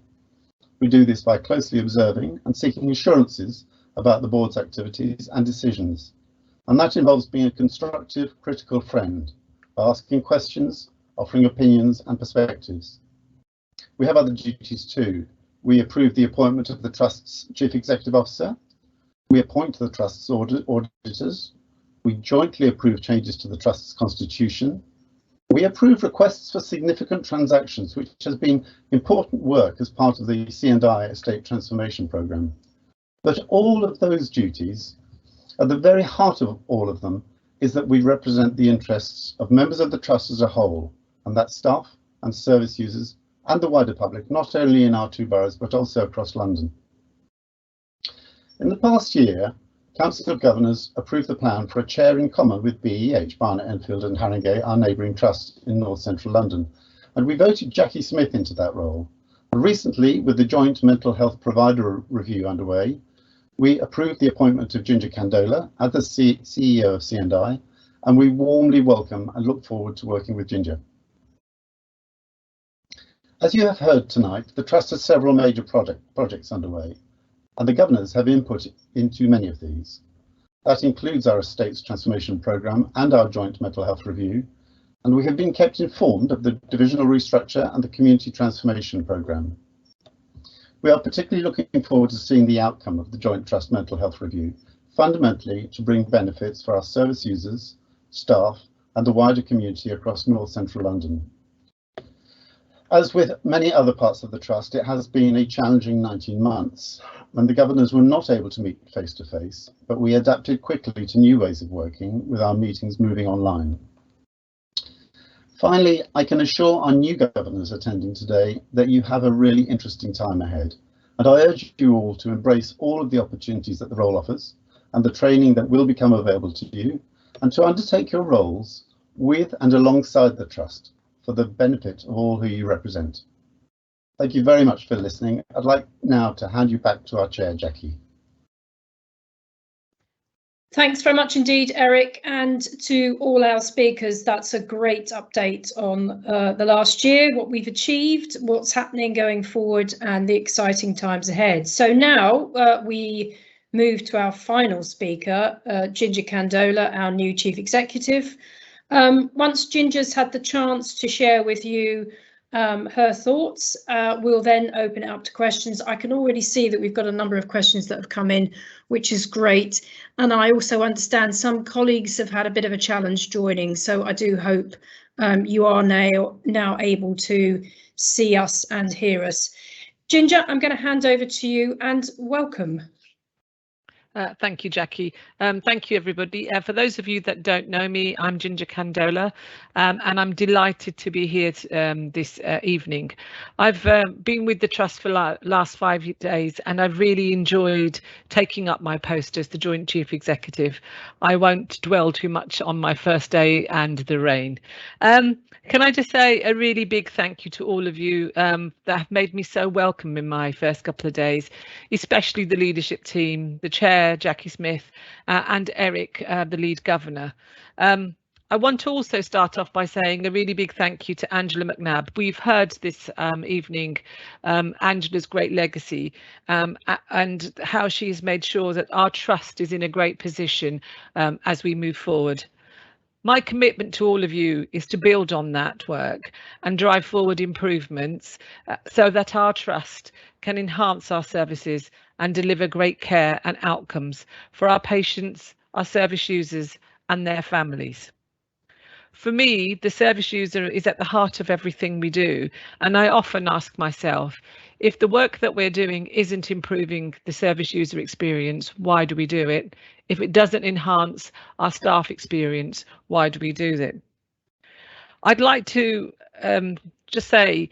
[SPEAKER 5] We do this by closely observing and seeking assurances about the board's activities and decisions. And that involves being a constructive, critical friend, asking questions, offering opinions and perspectives. We have other duties too. We approve the appointment of the Trust's Chief Executive Officer. We appoint the Trust's auditors. We jointly approve changes to the Trust's constitution. We approve requests for significant transactions, which has been important work as part of the C&I Estate Transformation Programme. But all of those duties, at the very heart of all of them, is that we represent the interests of members of the Trust as a whole, and that's staff and service users and the wider public, not only in our two boroughs, but also across London. In the past year, Council of Governors approved the plan for a chair in common with BEH, Barnet, Enfield and Haringey, our neighbouring trust in north central London, and we voted Jackie Smith into that role. And recently, with the joint mental health provider review underway, we approved the appointment of Jinjer Kandola as the CEO of C&I, and we warmly welcome and look forward to working with Jinjer. As you have heard tonight, the Trust has several major projects underway, and the Governors have input into many of these. That includes our Estates Transformation Programme and our joint mental health review, and we have been kept informed of the divisional restructure and the Community Transformation Programme. We are particularly looking forward to seeing the outcome of the Joint Trust Mental Health Review, fundamentally to bring benefits for our service users, staff and the wider community across north central London. As with many other parts of the Trust, it has been a challenging 19 months when the Governors were not able to meet face to face, but we adapted quickly to new ways of working with our meetings moving online. Finally, I can assure our new Governors attending today that you have a really interesting time ahead, and I urge you all to embrace all of the opportunities that the role offers and the training that will become available to you, and to undertake your roles with and alongside the Trust for the benefit of all who you represent. Thank you very much for listening. I'd like now to hand you back to our chair, Jackie.
[SPEAKER 1] Thanks very much indeed, Eric, and to all our speakers. That's a great update on the last year, what we've achieved, what's happening going forward and the exciting times ahead. So now we move to our final speaker, Jinjer Kandola, our new Chief Executive. Once Jinjer's had the chance to share with you her thoughts, we'll then open it up to questions. I can already see that we've got a number of questions that have come in, which is great. And I also understand some colleagues have had a bit of a challenge joining, so I do hope you are now able to see us and hear us. Jinjer, I'm going to hand over to you and welcome.
[SPEAKER 6] Thank you, Jackie. Thank you, everybody. For those of you that don't know me, I'm Jinjer Kandola, and I'm delighted to be here this evening. I've been with the Trust for last 5 days, and I've really enjoyed taking up my post as the Joint Chief Executive. I won't dwell too much on my first day and the rain. Can I just say a really big thank you to all of you that have made me so welcome in my first couple of days, especially the leadership team, the chair, Jackie Smith, and Eric, the lead governor. I want to also start off by saying a really big thank you to Angela Mcnabb. We've heard this evening Angela's great legacy and how she's made sure that our trust is in a great position as we move forward. My commitment to all of you is to build on that work and drive forward improvements so that our trust can enhance our services and deliver great care and outcomes for our patients, our service users and their families. For me, the service user is at the heart of everything we do, and I often ask myself, if the work that we're doing isn't improving the service user experience, why do we do it? If it doesn't enhance our staff experience, why do we do it? I'd like to just say,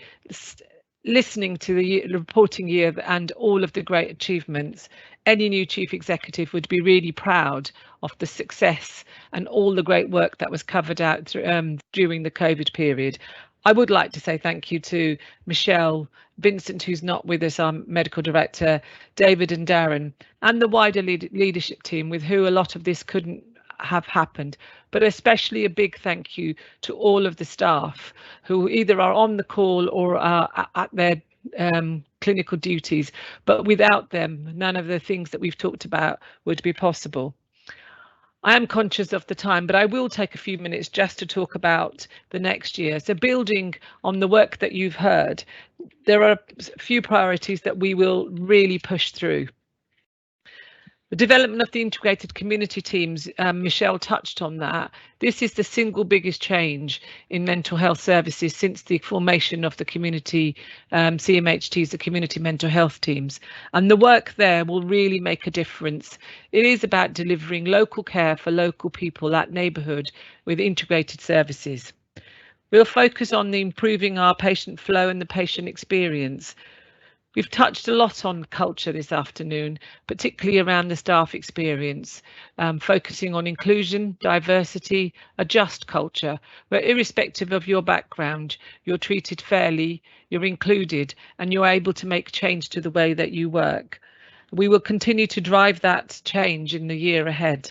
[SPEAKER 6] listening to the reporting year and all of the great achievements, any new chief executive would be really proud of the success and all the great work that was covered out during the COVID period. I would like to say thank you to Michelle, Vincent, who's not with us, our medical director, David and Darren, and the wider leadership team with who a lot of this couldn't have happened, but especially a big thank you to all of the staff who either are on the call or are at their clinical duties, but without them, none of the things that we've talked about would be possible. I am conscious of the time, but I will take a few minutes just to talk about the next year. So building on the work that you've heard, there are a few priorities that we will really push through. The development of the integrated community teams, Michelle touched on that. This is the single biggest change in mental health services since the formation of the community CMHTs, the community mental health teams. And the work there will really make a difference. It is about delivering local care for local people at neighbourhood with integrated services. We'll focus on improving our patient flow and the patient experience. We've touched a lot on culture this afternoon, particularly around the staff experience, focusing on inclusion, diversity, a just culture, where irrespective of your background, you're treated fairly, you're included, and you're able to make change to the way that you work. We will continue to drive that change in the year ahead.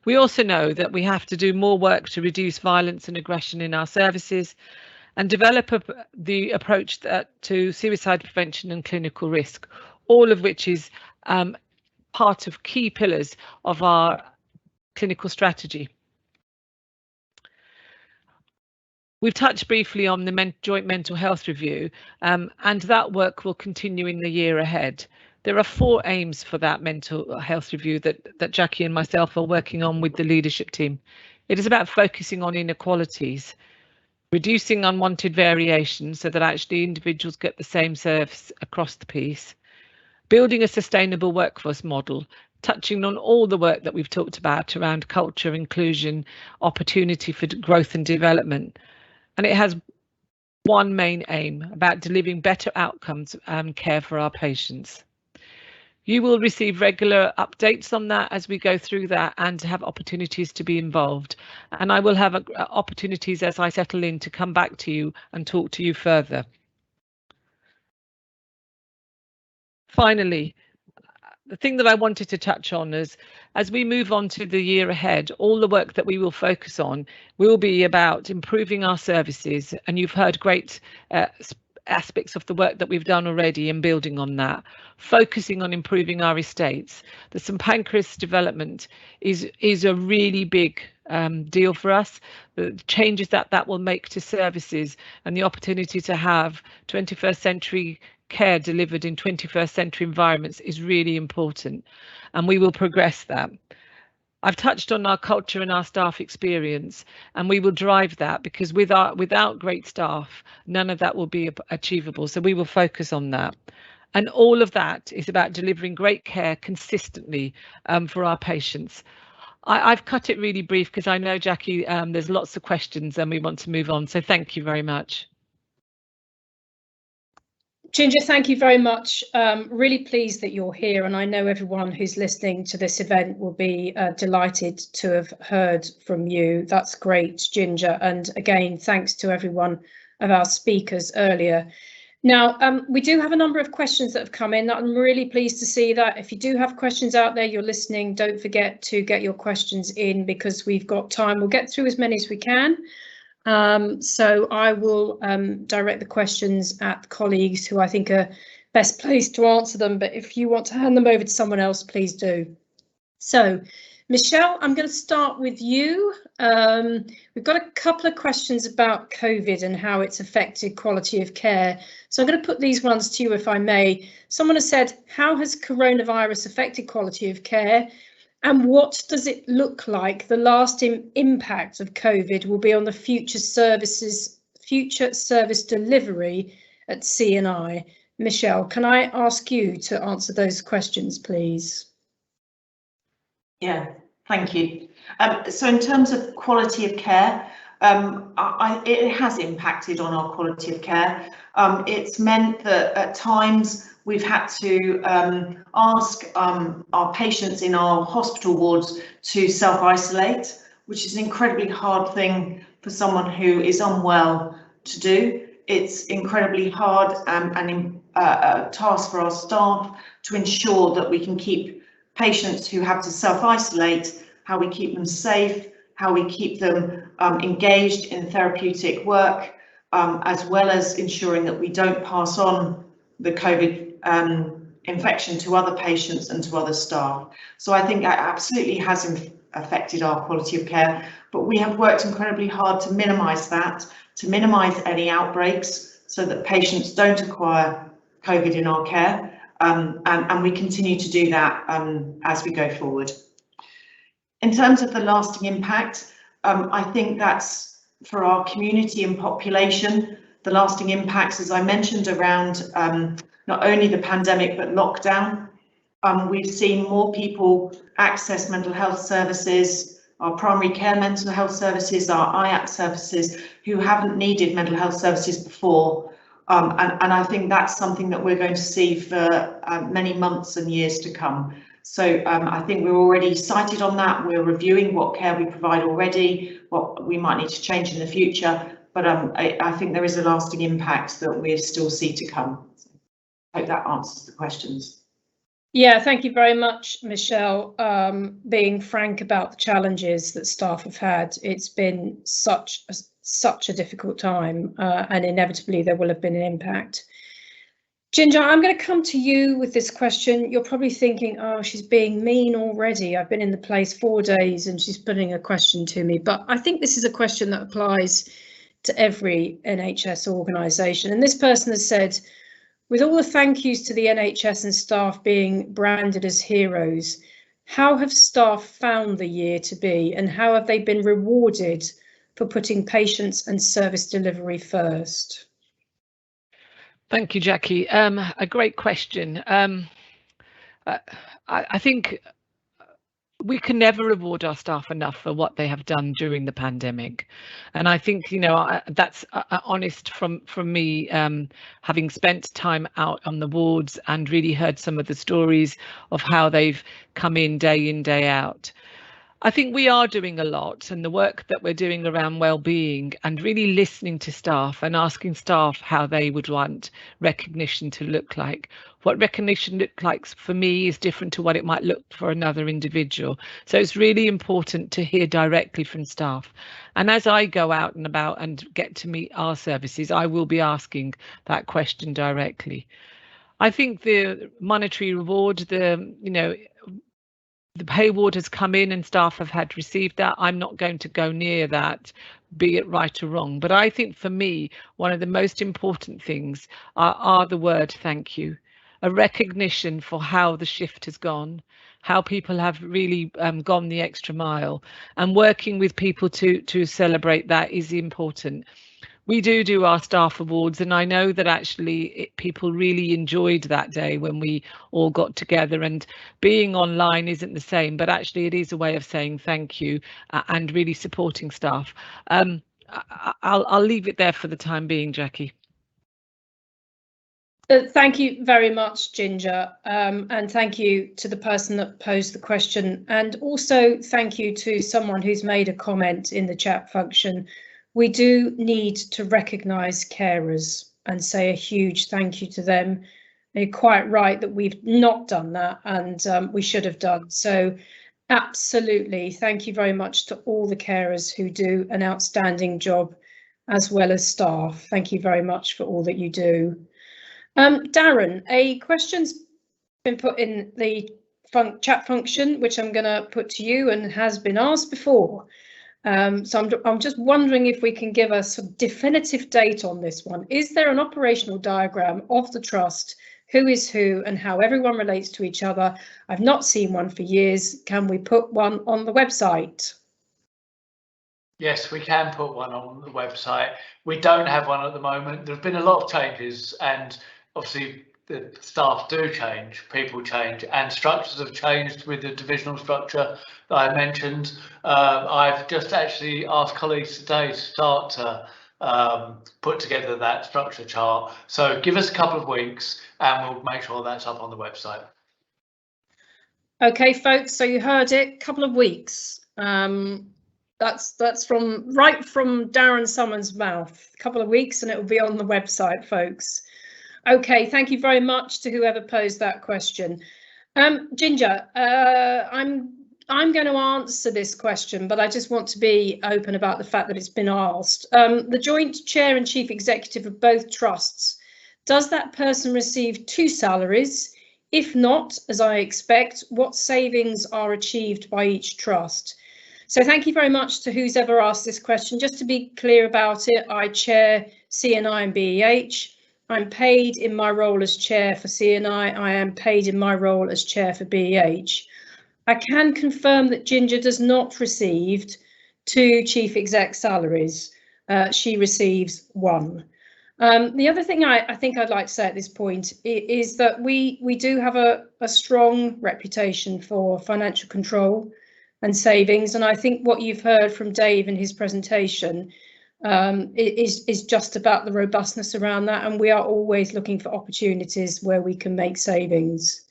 [SPEAKER 6] We also know that we have to do more work to reduce violence and aggression in our services, and develop the approach to suicide prevention and clinical risk, all of which is part of key pillars of our clinical strategy. We've touched briefly on the joint mental health review, and that work will continue in the year ahead. There are 4 aims for that mental health review that Jackie and myself are working on with the leadership team. It is about focusing on inequalities, reducing unwanted variations so that actually individuals get the same service across the piece, building a sustainable workforce model, touching on all the work that we've talked about around culture, inclusion, opportunity for growth and development. And it has one main aim about delivering better outcomes and care for our patients. You will receive regular updates on that as we go through that and have opportunities to be involved. And I will have opportunities as I settle in to come back to you and talk to you further. Finally, the thing that I wanted to touch on is, as we move on to the year ahead, all the work that we will focus on will be about improving our services. And you've heard great aspects of the work that we've done already and building on that, focusing on improving our estates. The St Pancras development is a really big deal for us. The changes that will make to services and the opportunity to have 21st century care delivered in 21st century environments is really important, and we will progress that. I've touched on our culture and our staff experience, and we will drive that, because without great staff, none of that will be achievable. So we will focus on that. And all of that is about delivering great care consistently for our patients. I've cut it really brief because I know, Jackie, there's lots of questions and we want to move on. So thank you very much.
[SPEAKER 1] Jinjer, thank you very much. Really pleased that you're here, and I know everyone who's listening to this event will be delighted to have heard from you. That's great, Jinjer, and again, thanks to everyone of our speakers earlier. Now, we do have a number of questions that have come in. I'm really pleased to see that. If you do have questions out there, you're listening, don't forget to get your questions in, because we've got time. We'll get through as many as we can. So I will direct the questions at colleagues who I think are best placed to answer them, but if you want to hand them over to someone else, please do. So, Michelle, I'm going to start with you. We've got a couple of questions about COVID and how it's affected quality of care. So I'm going to put these ones to you, if I may. Someone has said, how has coronavirus affected quality of care? And what does it look like the lasting impact of COVID will be on the future service delivery at C&I? Michelle, can I ask you to answer those questions, please?
[SPEAKER 3] Yeah, thank you. So in terms of quality of care, it has impacted on our quality of care. It's meant that at times we've had to ask our patients in our hospital wards to self-isolate, which is an incredibly hard thing for someone who is unwell to do. It's incredibly hard and a task for our staff to ensure that we can keep patients who have to self-isolate, how we keep them safe, how we keep them engaged in therapeutic work, as well as ensuring that we don't pass on the COVID infection to other patients and to other staff. So I think that absolutely has affected our quality of care, but we have worked incredibly hard to minimise that, to minimise any outbreaks so that patients don't acquire COVID in our care, and we continue to do that as we go forward. In terms of the lasting impact, I think that's for our community and population, the lasting impacts, as I mentioned, around not only the pandemic but lockdown. We've seen more people access mental health services, our primary care mental health services, our IAP services, who haven't needed mental health services before. And I think that's something that we're going to see for many months and years to come. So I think we're already sighted on that. We're reviewing what care we provide already, what we might need to change in the future. But I think there is a lasting impact that we still see to come. So I hope that answers the questions.
[SPEAKER 1] Yeah, thank you very much, Michelle. Being frank about the challenges that staff have had, it's been such a difficult time, and inevitably there will have been an impact. Jinjer, I'm going to come to you with this question. You're probably thinking, oh, she's being mean already. I've been in the place 4 days and she's putting a question to me. But I think this is a question that applies to every NHS organisation. And this person has said, with all the thank yous to the NHS and staff being branded as heroes, how have staff found the year to be, and how have they been rewarded for putting patients and service delivery first?
[SPEAKER 6] Thank you, Jackie. A great question. I think we can never reward our staff enough for what they have done during the pandemic, and I think, you know, that's honest from me, having spent time out on the wards and really heard some of the stories of how they've come in, day out. I think we are doing a lot, and the work that we're doing around well-being and really listening to staff and asking staff how they would want recognition to look like. What recognition looks like for me is different to what it might look for another individual. So it's really important to hear directly from staff. And as I go out and about and get to meet our services, I will be asking that question directly. I think the monetary reward, the pay award has come in and staff have had received that. I'm not going to go near that, be it right or wrong. But I think for me, one of the most important things are the word thank you, a recognition for how the shift has gone, how people have really gone the extra mile, and working with people to celebrate that is important. We do our staff awards, and I know that actually people really enjoyed that day when we all got together, and being online isn't the same, but actually it is a way of saying thank you and really supporting staff. I'll leave it there for the time being, Jackie.
[SPEAKER 1] Thank you very much, Jinjer, and thank you to the person that posed the question, and also thank you to someone who's made a comment in the chat function. We do need to recognise carers and say a huge thank you to them. They're quite right that we've not done that, and we should have done. So absolutely, thank you very much to all the carers who do an outstanding job, as well as staff. Thank you very much for all that you do. Darren, a question's been put in the chat function, which I'm going to put to you, and has been asked before. So I'm just wondering if we can give a sort of definitive date on this one. Is there an operational diagram of the trust, who is who, and how everyone relates to each other? I've not seen one for years. Can we put one on the website?
[SPEAKER 2] Yes, we can put one on the website. We don't have one at the moment. There's been a lot of changes, and obviously the staff do change, people change, and structures have changed with the divisional structure that I mentioned. I've just actually asked colleagues today to start to put together that structure chart. So give us a couple of weeks and we'll make sure that's up on the website.
[SPEAKER 1] Okay, folks, so you heard it, couple of weeks. That's right from Darren Summers' mouth. A couple of weeks and it will be on the website, folks. Okay, thank you very much to whoever posed that question. Jinjer, I'm going to answer this question, but I just want to be open about the fact that it's been asked. The joint chair and chief executive of both trusts, does that person receive 2 salaries? If not, as I expect, what savings are achieved by each trust? So thank you very much to who's ever asked this question. Just to be clear about it, I chair CNI and BEH. I'm paid in my role as chair for CNI. I am paid in my role as chair for BEH. I can confirm that Jinjer does not receive 2 chief exec salaries. She receives 1. The other thing I think I'd like to say at this point is that we do have a strong reputation for financial control and savings, and I think what you've heard from Dave in his presentation is just about the robustness around that, and we are always looking for opportunities where we can make savings.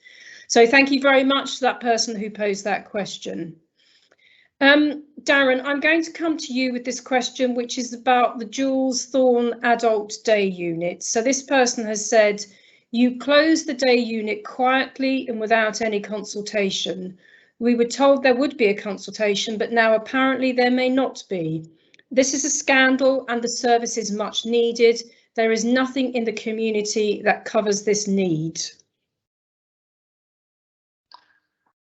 [SPEAKER 1] So thank you very much to that person who posed that question. Darren, I'm going to come to you with this question, which is about the Jules Thorne Adult Day Unit. So this person has said, you closed the day unit quietly and without any consultation. We were told there would be a consultation, but now apparently there may not be. This is a scandal and the service is much needed. There is nothing in the community that covers this need.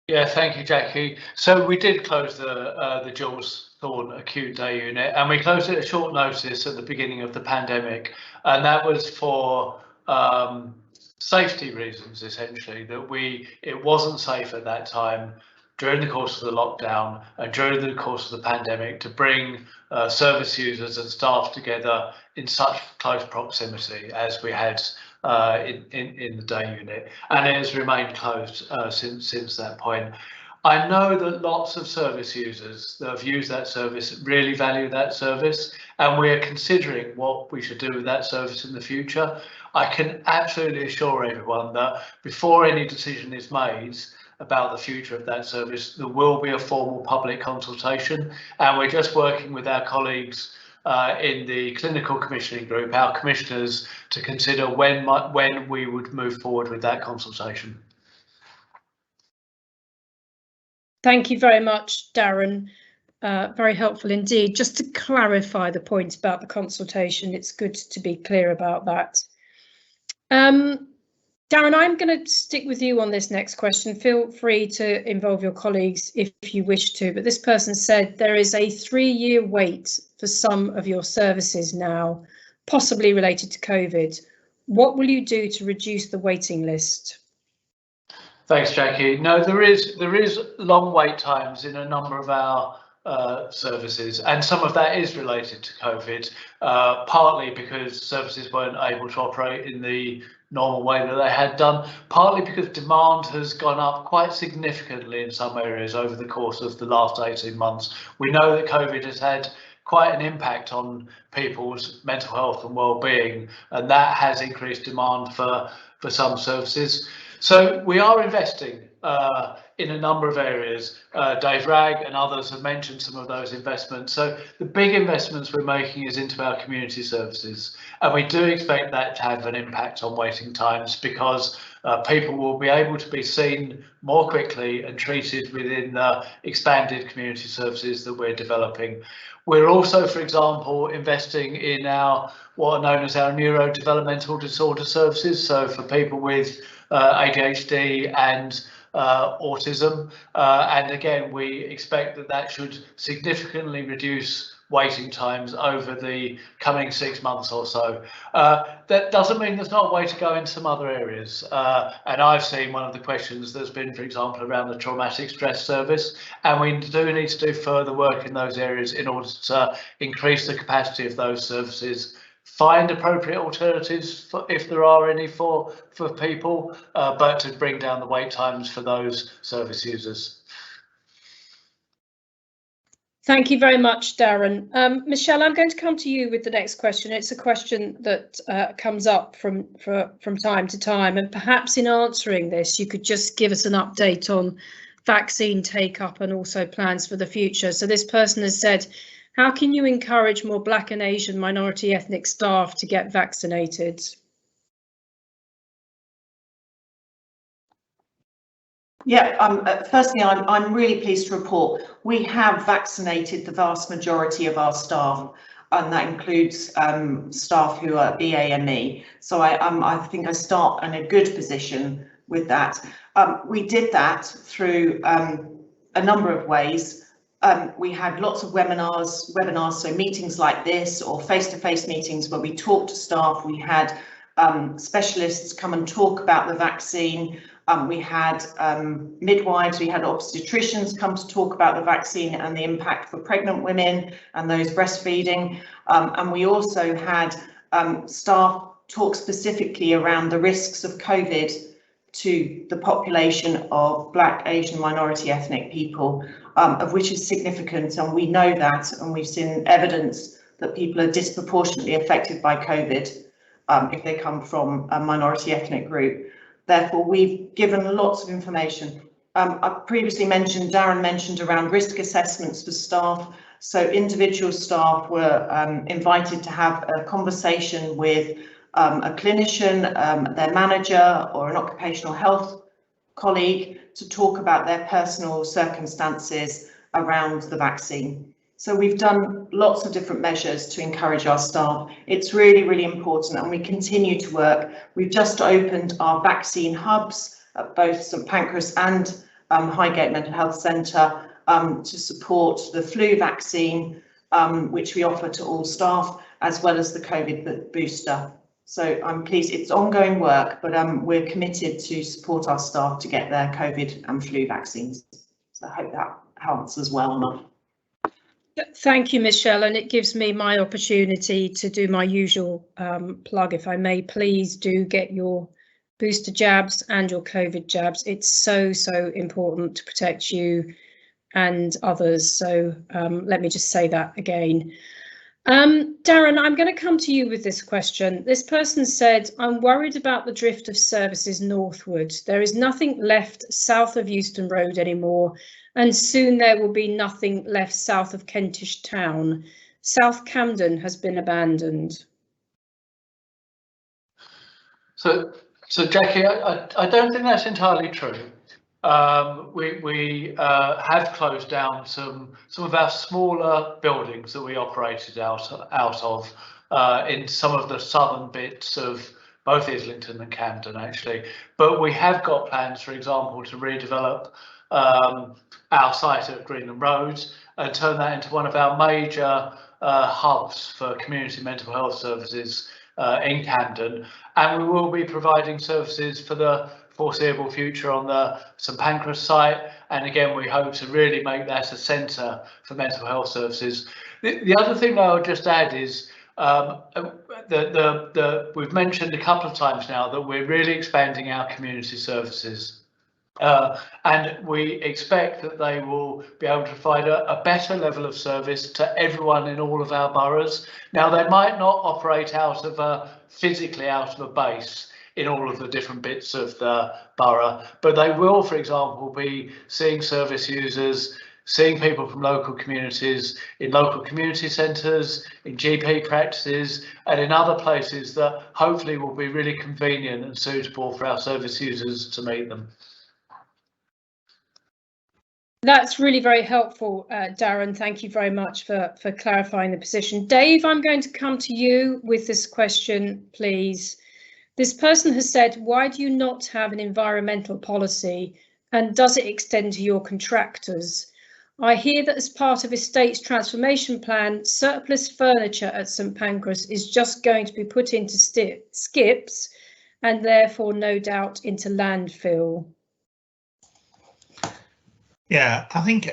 [SPEAKER 2] Yeah, thank you, Jackie. So we did close the Jules Thorne Acute Day Unit, and we closed it at short notice at the beginning of the pandemic, and that was for safety reasons, essentially, that it wasn't safe at that time during the course of the lockdown and during the course of the pandemic to bring service users and staff together in such close proximity as we had in the day unit, and it has remained closed since that point. I know that lots of service users that have used that service really value that service, and we're considering what we should do with that service in the future. I can absolutely assure everyone that before any decision is made about the future of that service, there will be a formal public consultation, and we're just working with our colleagues in the clinical commissioning group, our commissioners, to consider when we would move forward with that consultation.
[SPEAKER 1] Thank you very much, Darren. Very helpful indeed. Just to clarify the point about the consultation, it's good to be clear about that. Darren, I'm going to stick with you on this next question. Feel free to involve your colleagues if you wish to, but this person said there is a 3-year wait for some of your services now, possibly related to COVID. What will you do to reduce the waiting list?
[SPEAKER 2] Thanks, Jackie. No, there is long wait times in a number of our services, and some of that is related to COVID, partly because services weren't able to operate in the normal way that they had done, partly because demand has gone up quite significantly in some areas over the course of the last 18 months. We know that COVID has had quite an impact on people's mental health and well-being, and that has increased demand for some services. So we are investing in a number of areas. Dave Ragg and others have mentioned some of those investments. So the big investments we're making is into our community services, and we do expect that to have an impact on waiting times, because people will be able to be seen more quickly and treated within the expanded community services that we're developing. We're also, for example, investing in what are known as our neurodevelopmental disorder services. So for people with ADHD and autism, and again, we expect that should significantly reduce waiting times over the coming 6 months or so. That doesn't mean there's not a way to go in some other areas. And I've seen one of the questions that's been, for example, around the traumatic stress service, and we do need to do further work in those areas in order to increase the capacity of those services, find appropriate alternatives if there are any for people, but to bring down the wait times for those service users.
[SPEAKER 1] Thank you very much, Darren. Michelle, I'm going to come to you with the next question. It's a question that comes up from time to time, and perhaps in answering this, you could just give us an update on vaccine take-up and also plans for the future. So this person has said, how can you encourage more Black and Asian minority ethnic staff to get vaccinated?
[SPEAKER 3] Yeah, firstly, I'm really pleased to report we have vaccinated the vast majority of our staff, and that includes staff who are BAME. So I think I start in a good position with that. We did that through a number of ways. We had lots of webinars, so meetings like this or face-to-face meetings where we talked to staff. We had specialists come and talk about the vaccine. We had midwives, we had obstetricians come to talk about the vaccine and the impact for pregnant women and those breastfeeding. And we also had staff talk specifically around the risks of COVID to the population of Black, Asian, minority ethnic people, of which is significant. And we know that, and we've seen evidence that people are disproportionately affected by COVID if they come from a minority ethnic group. Therefore, we've given lots of information. I previously mentioned, Darren mentioned around risk assessments for staff. So individual staff were invited to have a conversation with a clinician, their manager or an occupational health colleague to talk about their personal circumstances around the vaccine. So we've done lots of different measures to encourage our staff. It's really, really important, and we continue to work. We've just opened our vaccine hubs at both St Pancras and Highgate Mental Health Centre to support the flu vaccine, which we offer to all staff, as well as the COVID booster. So I'm pleased, it's ongoing work, but we're committed to support our staff to get their COVID and flu vaccines. So I hope that answers well enough.
[SPEAKER 1] Thank you, Michelle, and it gives me my opportunity to do my usual plug. If I may, please do get your booster jabs and your COVID jabs. It's so important to protect you and others. So let me just say that again. Darren, I'm going to come to you with this question. This person said, I'm worried about the drift of services northward. There is nothing left south of Euston Road anymore, and soon there will be nothing left south of Kentish Town. South Camden has been abandoned.
[SPEAKER 2] So Jackie, I don't think that's entirely true. We have closed down some of our smaller buildings that we operated out of in some of the southern bits of both Islington and Camden, actually. But we have got plans, for example, to redevelop our site at Greenham Road and turn that into one of our major hubs for community mental health services in Camden. And we will be providing services for the foreseeable future on the St Pancras site, and again we hope to really make that a centre for mental health services. The other thing I would just add is we've mentioned a couple of times now that we're really expanding our community services. And we expect that they will be able to provide a better level of service to everyone in all of our boroughs. Now, they might not operate physically out of a base in all of the different bits of the borough, but they will, for example, be seeing service users, seeing people from local communities in local community centres, in GP practices, and in other places that hopefully will be really convenient and suitable for our service users to meet them.
[SPEAKER 1] That's really very helpful, Darren. Thank you very much for clarifying the position. Dave, I'm going to come to you with this question, please. This person has said, why do you not have an environmental policy, and does it extend to your contractors? I hear that as part of estate's transformation plan, surplus furniture at St Pancras is just going to be put into skips and therefore no doubt into landfill.
[SPEAKER 4] Yeah, I think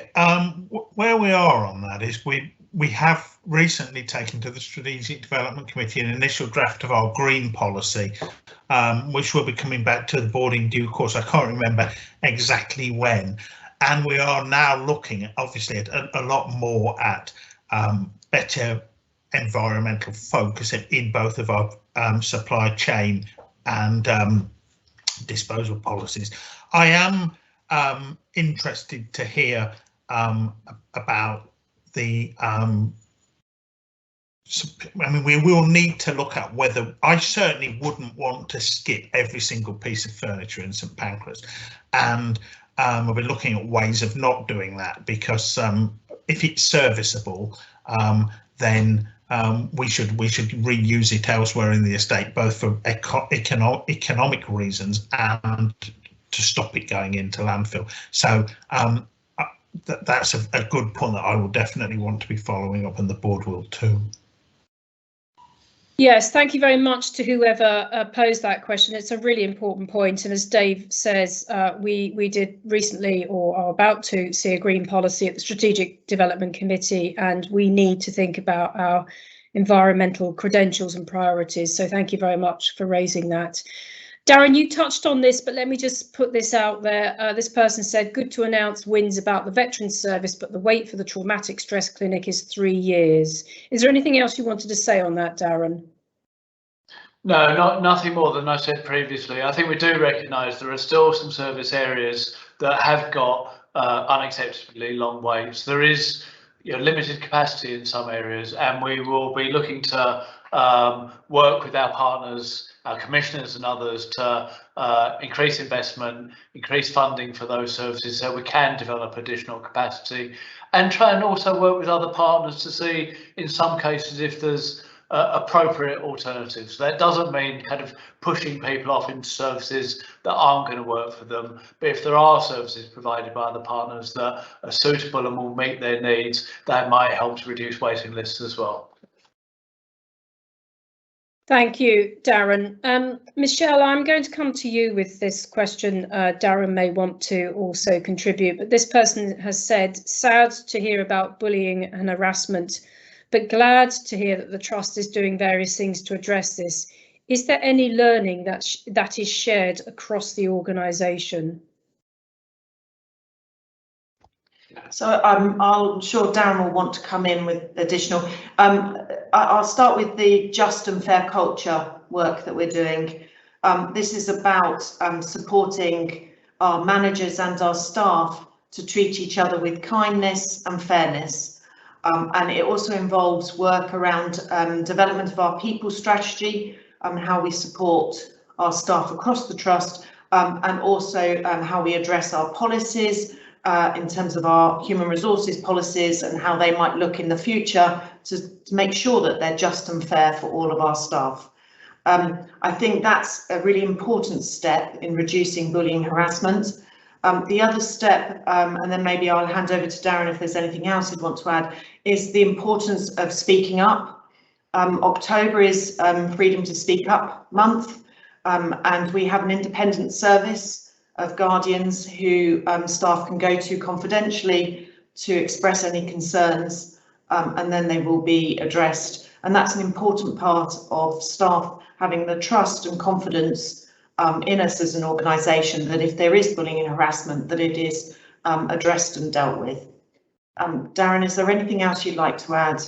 [SPEAKER 4] where we are on that is we have recently taken to the Strategic Development Committee an initial draft of our green policy, which will be coming back to the board in due course. I can't remember exactly when. And we are now looking, obviously, at a lot more at better environmental focus in both of our supply chain and disposal policies. I am interested to hear about the we will need to look at whether, I certainly wouldn't want to skip every single piece of furniture in St Pancras, and we'll be looking at ways of not doing that, because if it's serviceable, then we should reuse it elsewhere in the estate, both for economic reasons and to stop it going into landfill. So that's a good point that I will definitely want to be following up, and the board will too.
[SPEAKER 1] Yes, thank you very much to whoever posed that question. It's a really important point, and as Dave says, we did recently, or are about to, see a green policy at the Strategic Development Committee, and we need to think about our environmental credentials and priorities. So thank you very much for raising that. Darren, you touched on this, but let me just put this out there. This person said, good to announce wins about the Veterans Service, but the wait for the traumatic stress clinic is 3 years. Is there anything else you wanted to say on that, Darren?
[SPEAKER 2] No, nothing more than I said previously. I think we do recognise there are still some service areas that have got unacceptably long waits. There is limited capacity in some areas, and we will be looking to work with our partners, our commissioners and others to increase investment, increase funding for those services so we can develop additional capacity, and try and also work with other partners to see in some cases if there's appropriate alternatives. That doesn't mean kind of pushing people off into services that aren't going to work for them, but if there are services provided by other partners that are suitable and will meet their needs, that might help to reduce waiting lists as well.
[SPEAKER 1] Thank you, Darren. Michelle, I'm going to come to you with this question. Darren may want to also contribute, but this person has said, sad to hear about bullying and harassment, but glad to hear that the Trust is doing various things to address this. Is there any learning that is shared across the organisation?
[SPEAKER 3] So I'm sure Darren will want to come in with additional. I'll start with the just and fair culture work that we're doing. This is about supporting our managers and our staff to treat each other with kindness and fairness. And it also involves work around development of our people strategy, how we support our staff across the Trust, and also how we address our policies in terms of our human resources policies and how they might look in the future to make sure that they're just and fair for all of our staff. I think that's a really important step in reducing bullying and harassment. The other step, and then maybe I'll hand over to Darren if there's anything else you'd want to add, is the importance of speaking up. October is Freedom to Speak Up month, and we have an independent service of guardians who staff can go to confidentially to express any concerns, and then they will be addressed. And that's an important part of staff having the trust and confidence in us as an organisation that if there is bullying and harassment, that it is addressed and dealt with. Darren, is there anything else you'd like to add?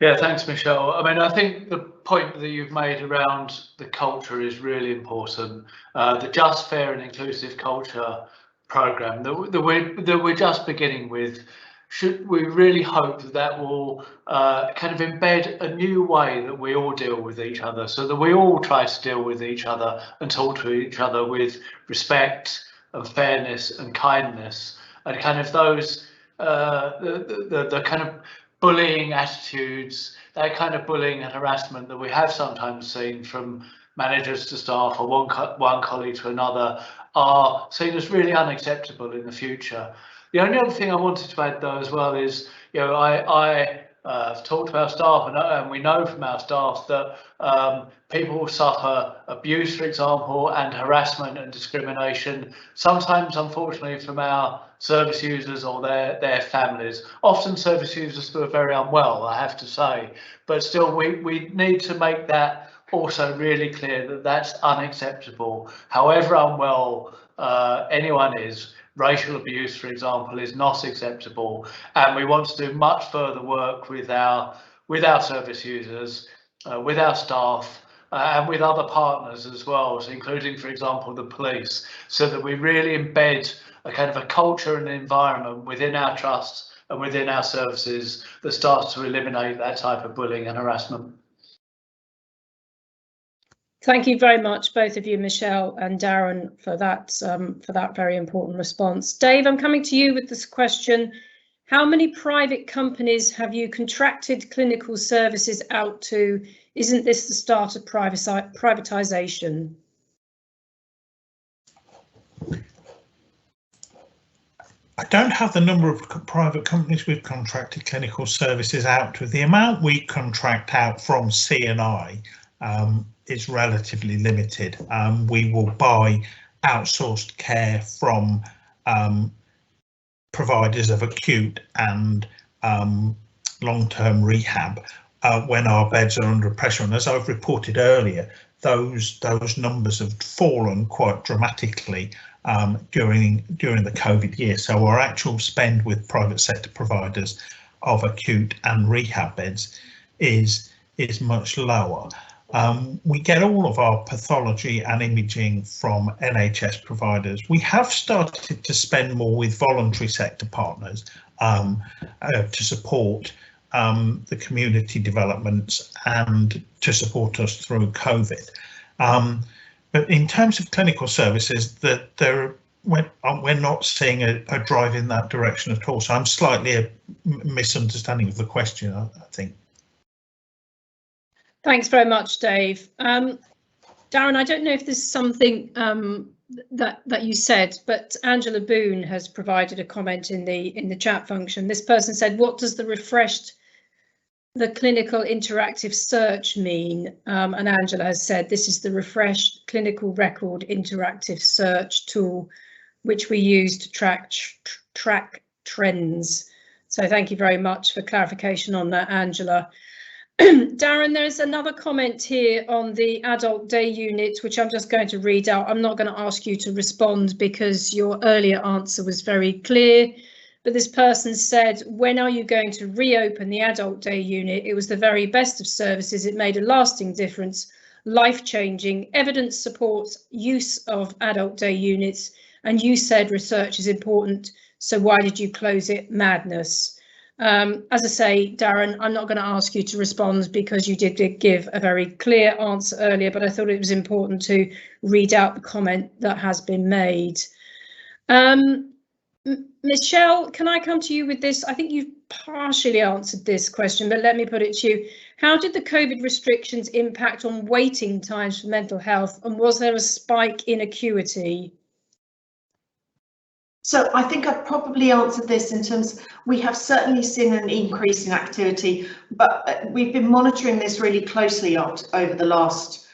[SPEAKER 2] Yeah, thanks, Michelle. I mean, I think the point that you've made around the culture is really important. The Just, Fair and Inclusive Culture programme that we're just beginning with, we really hope that will kind of embed a new way that we all deal with each other, so that we all try to deal with each other and talk to each other with respect and fairness and kindness, and kind of those the kind of bullying attitudes, that kind of bullying and harassment that we have sometimes seen from managers to staff or one colleague to another are seen as really unacceptable in the future. The only other thing I wanted to add though as well is, I've talked to our staff and we know from our staff that people suffer abuse, for example, and harassment and discrimination, sometimes unfortunately from our service users or their families. Often service users who are very unwell, I have to say, but still we need to make that also really clear that that's unacceptable. However unwell anyone is, racial abuse, for example, is not acceptable, and we want to do much further work with our service users, with our staff, and with other partners as well, so including, for example, the police, so that we really embed a kind of a culture and environment within our trusts and within our services that starts to eliminate that type of bullying and harassment.
[SPEAKER 1] Thank you very much, both of you, Michelle and Darren, for that very important response. Dave, I'm coming to you with this question. How many private companies have you contracted clinical services out to? Isn't this the start of privatisation?
[SPEAKER 4] I don't have the number of private companies we've contracted clinical services out to. The amount we contract out from C&I is relatively limited. We will buy outsourced care from providers of acute and long-term rehab when our beds are under pressure. And as I've reported earlier, those numbers have fallen quite dramatically during the COVID year. So our actual spend with private sector providers of acute and rehab beds is much lower. We get all of our pathology and imaging from NHS providers. We have started to spend more with voluntary sector partners to support the community developments and to support us through COVID. But in terms of clinical services, we're not seeing a drive in that direction at all. So I'm slightly a misunderstanding of the question, I think.
[SPEAKER 1] Thanks very much, Dave. Darren, I don't know if there's something that you said, but Angela Boone has provided a comment in the chat function. This person said, "What does the clinical interactive search mean?" And Angela has said, "This is the refreshed clinical record interactive search tool, which we use to track trends." So thank you very much for clarification on that, Angela. Darren, there's another comment here on the adult day unit, which I'm just going to read out. I'm not going to ask you to respond because your earlier answer was very clear. But this person said, "When are you going to reopen the adult day unit? It was the very best of services. It made a lasting difference, life-changing. Evidence supports use of adult day units. And you said research is important. So why did you close it? Madness." As I say, Darren, I'm not going to ask you to respond because you did give a very clear answer earlier, but I thought it was important to read out the comment that has been made. Michelle, can I come to you with this? I think you've partially answered this question, but let me put it to you. How did the COVID restrictions impact on waiting times for mental health, and was there a spike in acuity?
[SPEAKER 3] So I think I've probably answered this in terms, we have certainly seen an increase in activity, but we've been monitoring this really closely over the last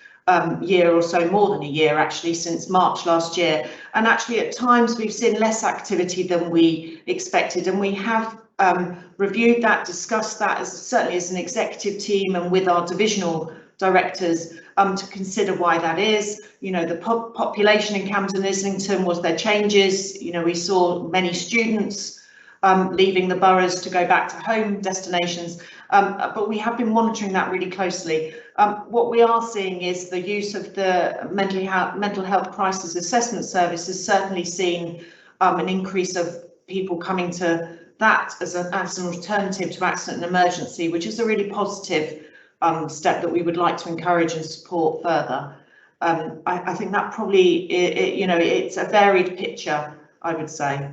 [SPEAKER 3] year or so, more than a year actually, since March last year. And actually at times we've seen less activity than we expected, and we have reviewed that, discussed that certainly as an executive team and with our divisional directors to consider why that is. You know, the population in Camden and Islington, was there changes? You know, we saw many students leaving the boroughs to go back to home destinations, but we have been monitoring that really closely. What we are seeing is the use of the mental health crisis assessment service has certainly seen an increase of people coming to that as an alternative to accident and emergency, which is a really positive step that we would like to encourage and support further. I think that probably, it's a varied picture, I would say.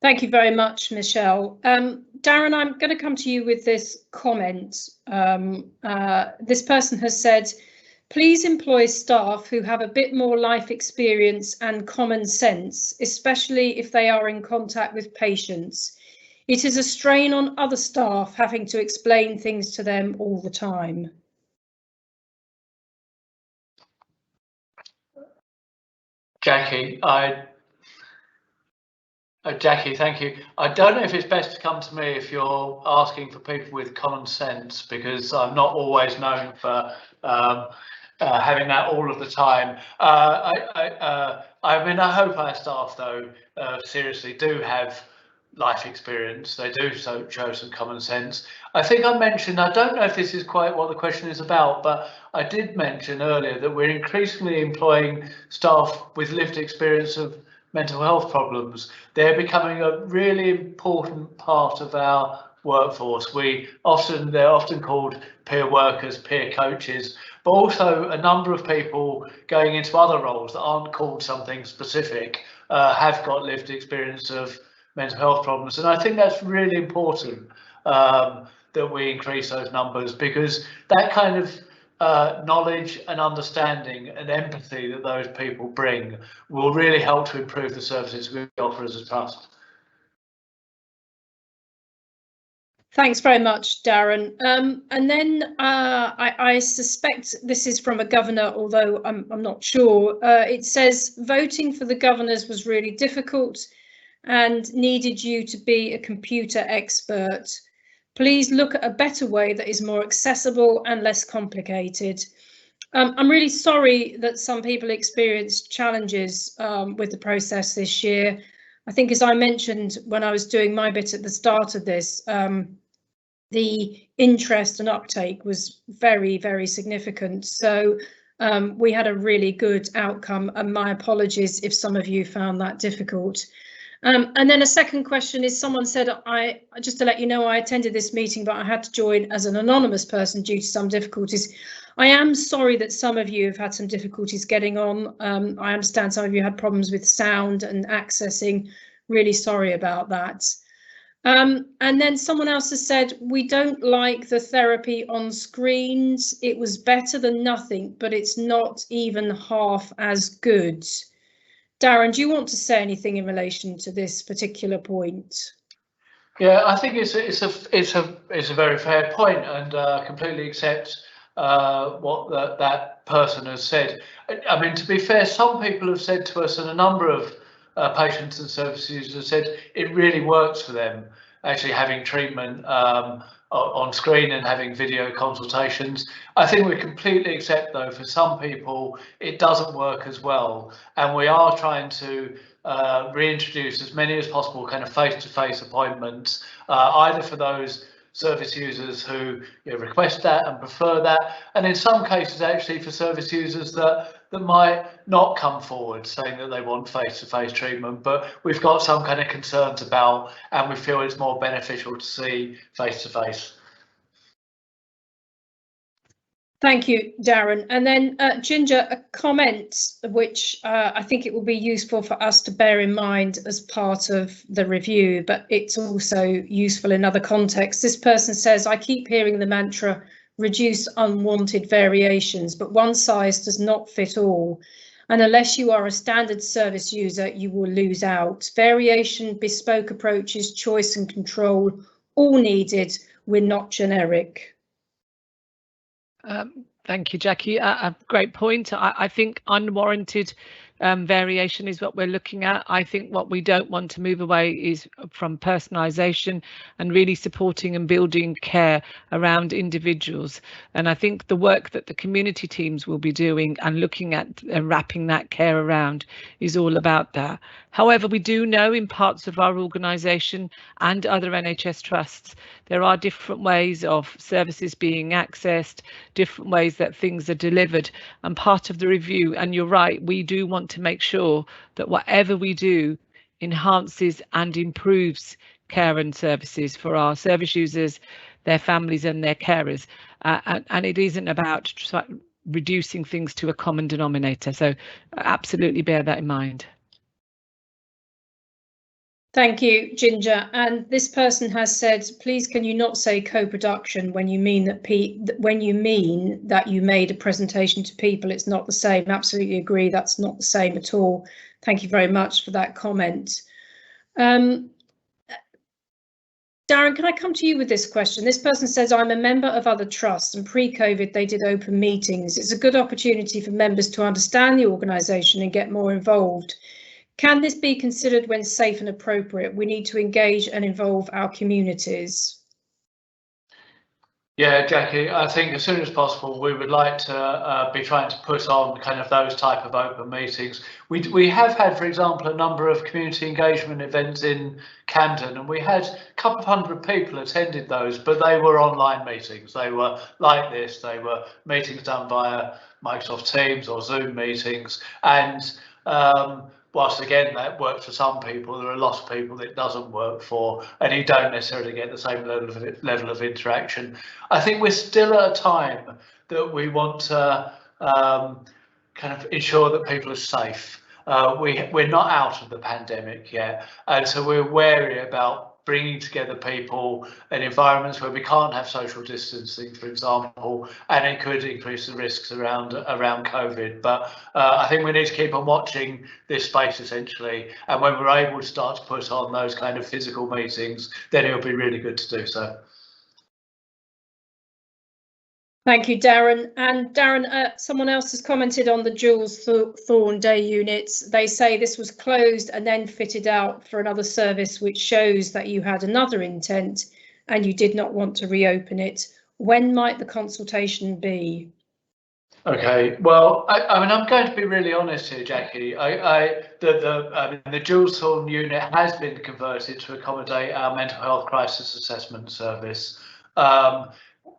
[SPEAKER 1] Thank you very much, Michelle. Darren, I'm going to come to you with this comment. This person has said, "Please employ staff who have a bit more life experience and common sense, especially if they are in contact with patients. It is a strain on other staff having to explain things to them all the time."
[SPEAKER 2] Jackie, Jackie, thank you. I don't know if it's best to come to me if you're asking for people with common sense, because I'm not always known for having that all of the time. I mean, I hope our staff, though, seriously do have life experience. They do show some common sense. I think I mentioned, I don't know if this is quite what the question is about, but I did mention earlier that we're increasingly employing staff with lived experience of mental health problems. They're becoming a really important part of our workforce. They're often called peer workers, peer coaches, but also a number of people going into other roles that aren't called something specific have got lived experience of mental health problems. And I think that's really important that we increase those numbers, because that kind of knowledge and understanding and empathy that those people bring will really help to improve the services we offer as a trust.
[SPEAKER 1] Thanks very much, Darren. And then I suspect this is from a governor, although I'm not sure. It says voting for the governors was really difficult and needed you to be a computer expert. Please look at a better way that is more accessible and less complicated. I'm really sorry that some people experienced challenges with the process this year. I think, as I mentioned when I was doing my bit at the start of this, the interest and uptake was very, very significant. So we had a really good outcome, and my apologies if some of you found that difficult. And then a second question is, someone said, just to let you know, I attended this meeting, but I had to join as an anonymous person due to some difficulties. I am sorry that some of you have had some difficulties getting on. I understand some of you had problems with sound and accessing. Really sorry about that. And then someone else has said, we don't like the therapy on screens. It was better than nothing, but it's not even half as good. Darren, do you want to say anything in relation to this particular point?
[SPEAKER 2] Yeah, I think it's a very fair point, and completely accept what that person has said. I mean, to be fair, some people have said to us, and a number of patients and service users have said it really works for them, actually having treatment on screen and having video consultations. I think we completely accept, though, for some people it doesn't work as well, and we are trying to reintroduce as many as possible kind of face-to-face appointments, either for those service users who request that and prefer that, and in some cases actually for service users that might not come forward saying that they want face-to-face treatment, but we've got some kind of concerns about, and we feel it's more beneficial to see face-to-face.
[SPEAKER 1] Thank you, Darren. And then Jinjer, a comment which I think it will be useful for us to bear in mind as part of the review, but it's also useful in other contexts. This person says, I keep hearing the mantra, reduce unwanted variations, but one size does not fit all. And unless you are a standard service user, you will lose out. Variation, bespoke approaches, choice and control, all needed. We're not generic.
[SPEAKER 6] Thank you, Jackie. A great point. I think unwarranted variation is what we're looking at. I think what we don't want to move away is from personalisation and really supporting and building care around individuals. And I think the work that the community teams will be doing and looking at and wrapping that care around is all about that. However, we do know in parts of our organisation and other NHS trusts, there are different ways of services being accessed, different ways that things are delivered, and part of the review, and you're right, we do want to make sure that whatever we do enhances and improves care and services for our service users, their families and their carers, and it isn't about reducing things to a common denominator. So absolutely bear that in mind.
[SPEAKER 1] Thank you, Jinjer. And this person has said, please can you not say co-production when you mean that you made a presentation to people? It's not the same. Absolutely agree. That's not the same at all. Thank you very much for that comment. Darren, can I come to you with this question? This person says, I'm a member of other trusts and pre-COVID they did open meetings. It's a good opportunity for members to understand the organisation and get more involved. Can this be considered when safe and appropriate? We need to engage and involve our communities.
[SPEAKER 2] Yeah, Jackie, I think as soon as possible, we would like to be trying to put on kind of those type of open meetings. We have had, for example, a number of community engagement events in Camden, and we had a couple of hundred people attended those, but they were online meetings. They were like this. They were meetings done via Microsoft Teams or Zoom meetings, and whilst again that works for some people, there are a lot of people that it doesn't work for, and you don't necessarily get the same level of interaction. I think we're still at a time that we want to kind of ensure that people are safe. We're not out of the pandemic yet, and so we're wary about bringing together people in environments where we can't have social distancing, for example, and it could increase the risks around COVID. But I think we need to keep on watching this space essentially, and when we're able to start to put on those kind of physical meetings, then it'll be really good to do so.
[SPEAKER 1] Thank you, Darren. And Darren, someone else has commented on the Jules Thorne day units. They say this was closed and then fitted out for another service, which shows that you had another intent and you did not want to reopen it. When might the consultation be?
[SPEAKER 2] Okay, well, I mean, I'm going to be really honest here, Jackie. The Jules Thorne unit has been converted to accommodate our mental health crisis assessment service.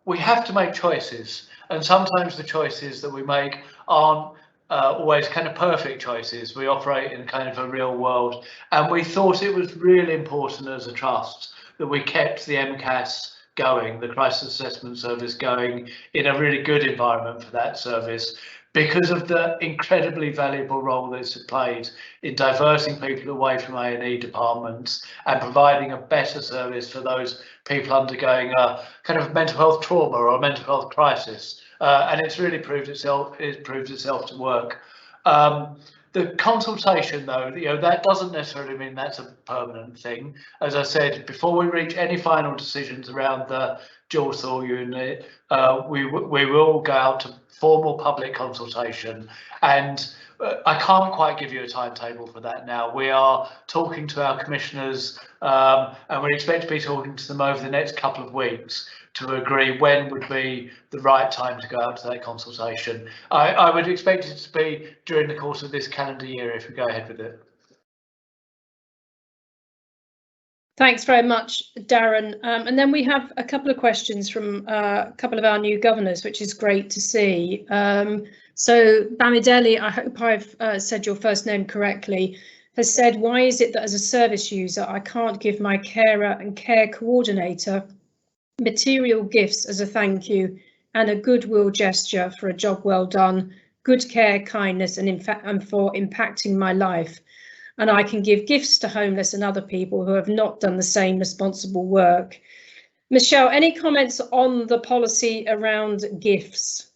[SPEAKER 2] We have to make choices, and sometimes the choices that we make aren't always kind of perfect choices. We operate in kind of a real world, and we thought it was really important as a trust that we kept the MCAS going, the Crisis Assessment Service going, in a really good environment for that service, because of the incredibly valuable role that it's played in diverting people away from A&E departments and providing a better service for those people undergoing a kind of mental health trauma or a mental health crisis. And it's really proved itself to work. The consultation, though, that doesn't necessarily mean that's a permanent thing. As I said, before we reach any final decisions around the Jules Thorne unit, we will go out to formal public consultation, and I can't quite give you a timetable for that now. We are talking to our commissioners, and we expect to be talking to them over the next couple of weeks to agree when would be the right time to go out to that consultation. I would expect it to be during the course of this calendar year if we go ahead with it.
[SPEAKER 1] Thanks very much, Darren. And then we have a couple of questions from a couple of our new governors, which is great to see. So Bamidele, I hope I've said your first name correctly, has said, why is it that as a service user, I can't give my carer and care coordinator material gifts as a thank you and a goodwill gesture for a job well done, good care, kindness, and for impacting my life. And I can give gifts to homeless and other people who have not done the same responsible work. Michelle, any comments on the policy around gifts?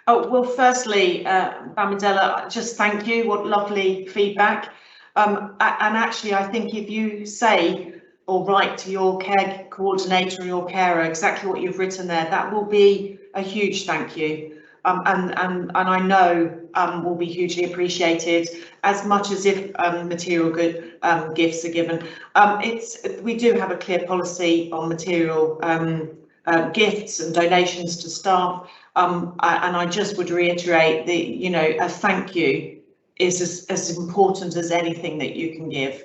[SPEAKER 3] Oh, well, firstly, Bamidele, just thank you. What lovely feedback. And actually, I think if you say or write to your care coordinator or your carer exactly what you've written there, that will be a huge thank you. And I know will be hugely appreciated, as much as if material good gifts are given. We do have a clear policy on material gifts and donations to staff, and I just would reiterate that a thank you is as important as anything that you can give.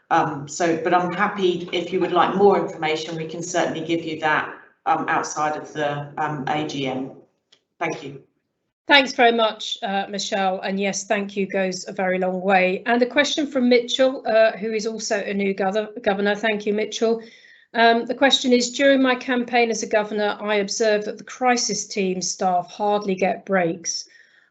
[SPEAKER 3] But I'm happy if you would like more information, we can certainly give you that outside of the AGM. Thank you.
[SPEAKER 1] Thanks very much, Michelle. And yes, thank you goes a very long way. And a question from Mitchell, who is also a new governor. Thank you, Mitchell. The question is, during my campaign as a governor, I observed that the crisis team staff hardly get breaks.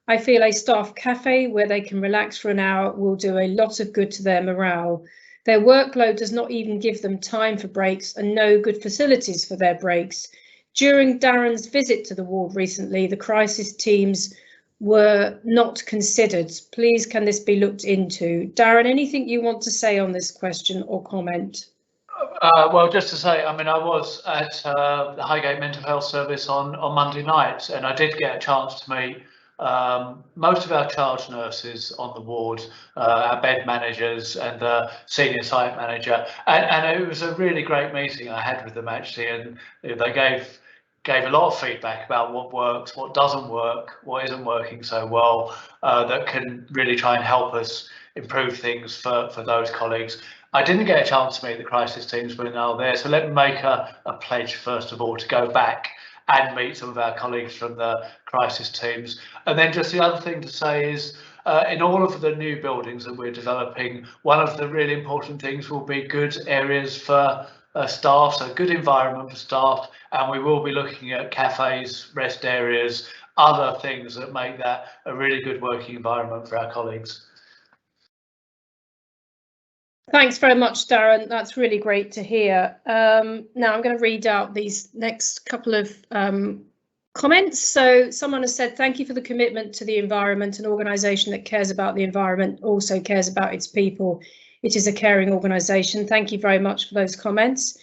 [SPEAKER 1] I feel a staff cafe where they can relax for an hour will do a lot of good to their morale. Their workload does not even give them time for breaks and no good facilities for their breaks. During Darren's visit to the ward recently, the crisis teams were not considered. Please, can this be looked into? Darren, anything you want to say on this question or comment?
[SPEAKER 2] Well, just to say, I mean, I was at the Highgate Mental Health Service on Monday night, and I did get a chance to meet most of our charge nurses on the ward, our bed managers and the senior site manager, and it was a really great meeting I had with them actually, and they gave a lot of feedback about what works, what doesn't work, what isn't working so well, that can really try and help us improve things for those colleagues. I didn't get a chance to meet the crisis teams when they were there, so let me make a pledge first of all to go back and meet some of our colleagues from the crisis teams. And then just the other thing to say is, in all of the new buildings that we're developing, one of the really important things will be good areas for staff, so good environment for staff, and we will be looking at cafes, rest areas, other things that make that a really good working environment for our colleagues.
[SPEAKER 1] Thanks very much, Darren. That's really great to hear. Now I'm going to read out these next couple of comments. So someone has said, thank you for the commitment to the environment. An organisation that cares about the environment also cares about its people. It is a caring organisation. Thank you very much for those comments.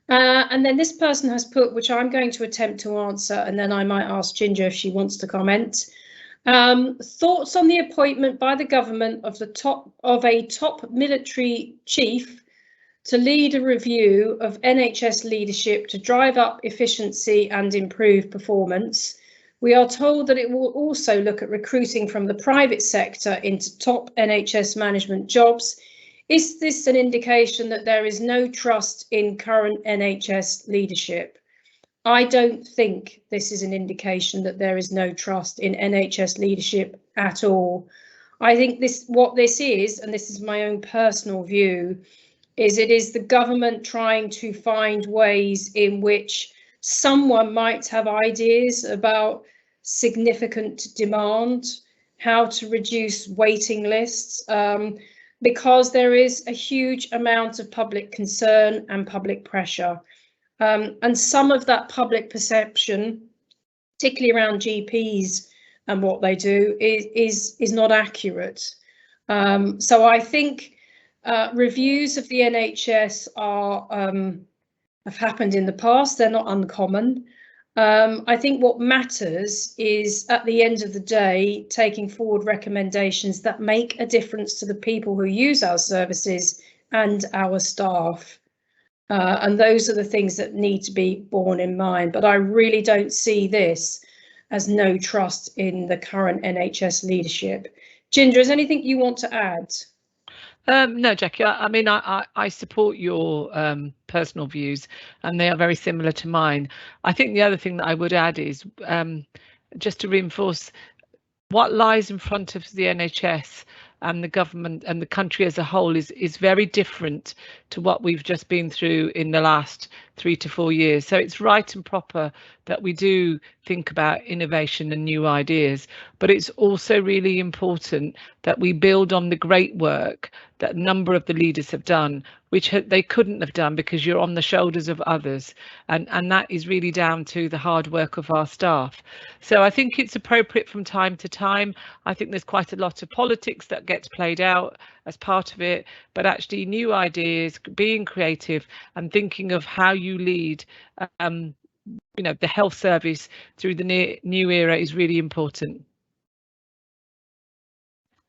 [SPEAKER 1] And then this person has put, which I'm going to attempt to answer, and then I might ask Jinjer if she wants to comment. Thoughts on the appointment by the government of a top military chief to lead a review of NHS leadership to drive up efficiency and improve performance. We are told that it will also look at recruiting from the private sector into top NHS management jobs. Is this an indication that there is no trust in current NHS leadership? I don't think this is an indication that there is no trust in NHS leadership at all. I think what this is, and this is my own personal view, is it is the government trying to find ways in which someone might have ideas about significant demand, how to reduce waiting lists, because there is a huge amount of public concern and public pressure. And some of that public perception, particularly around GPs and what they do, is not accurate. So I think reviews of the NHS have happened in the past. They're not uncommon. I think what matters is, at the end of the day, taking forward recommendations that make a difference to the people who use our services and our staff. And those are the things that need to be borne in mind. But I really don't see this as no trust in the current NHS leadership. Jinjer, is anything you want to add?
[SPEAKER 6] No, Jackie, I mean, I support your personal views, and they are very similar to mine. I think the other thing that I would add is just to reinforce what lies in front of the NHS and the government and the country as a whole is very different to what we've just been through in the last 3 to 4 years. So it's right and proper that we do think about innovation and new ideas, but it's also really important that we build on the great work that a number of the leaders have done, which they couldn't have done because you're on the shoulders of others, and that is really down to the hard work of our staff. So I think it's appropriate from time to time. I think there's quite a lot of politics that gets played out as part of it, but actually new ideas, being creative and thinking of how you lead the health service through the new era is really important.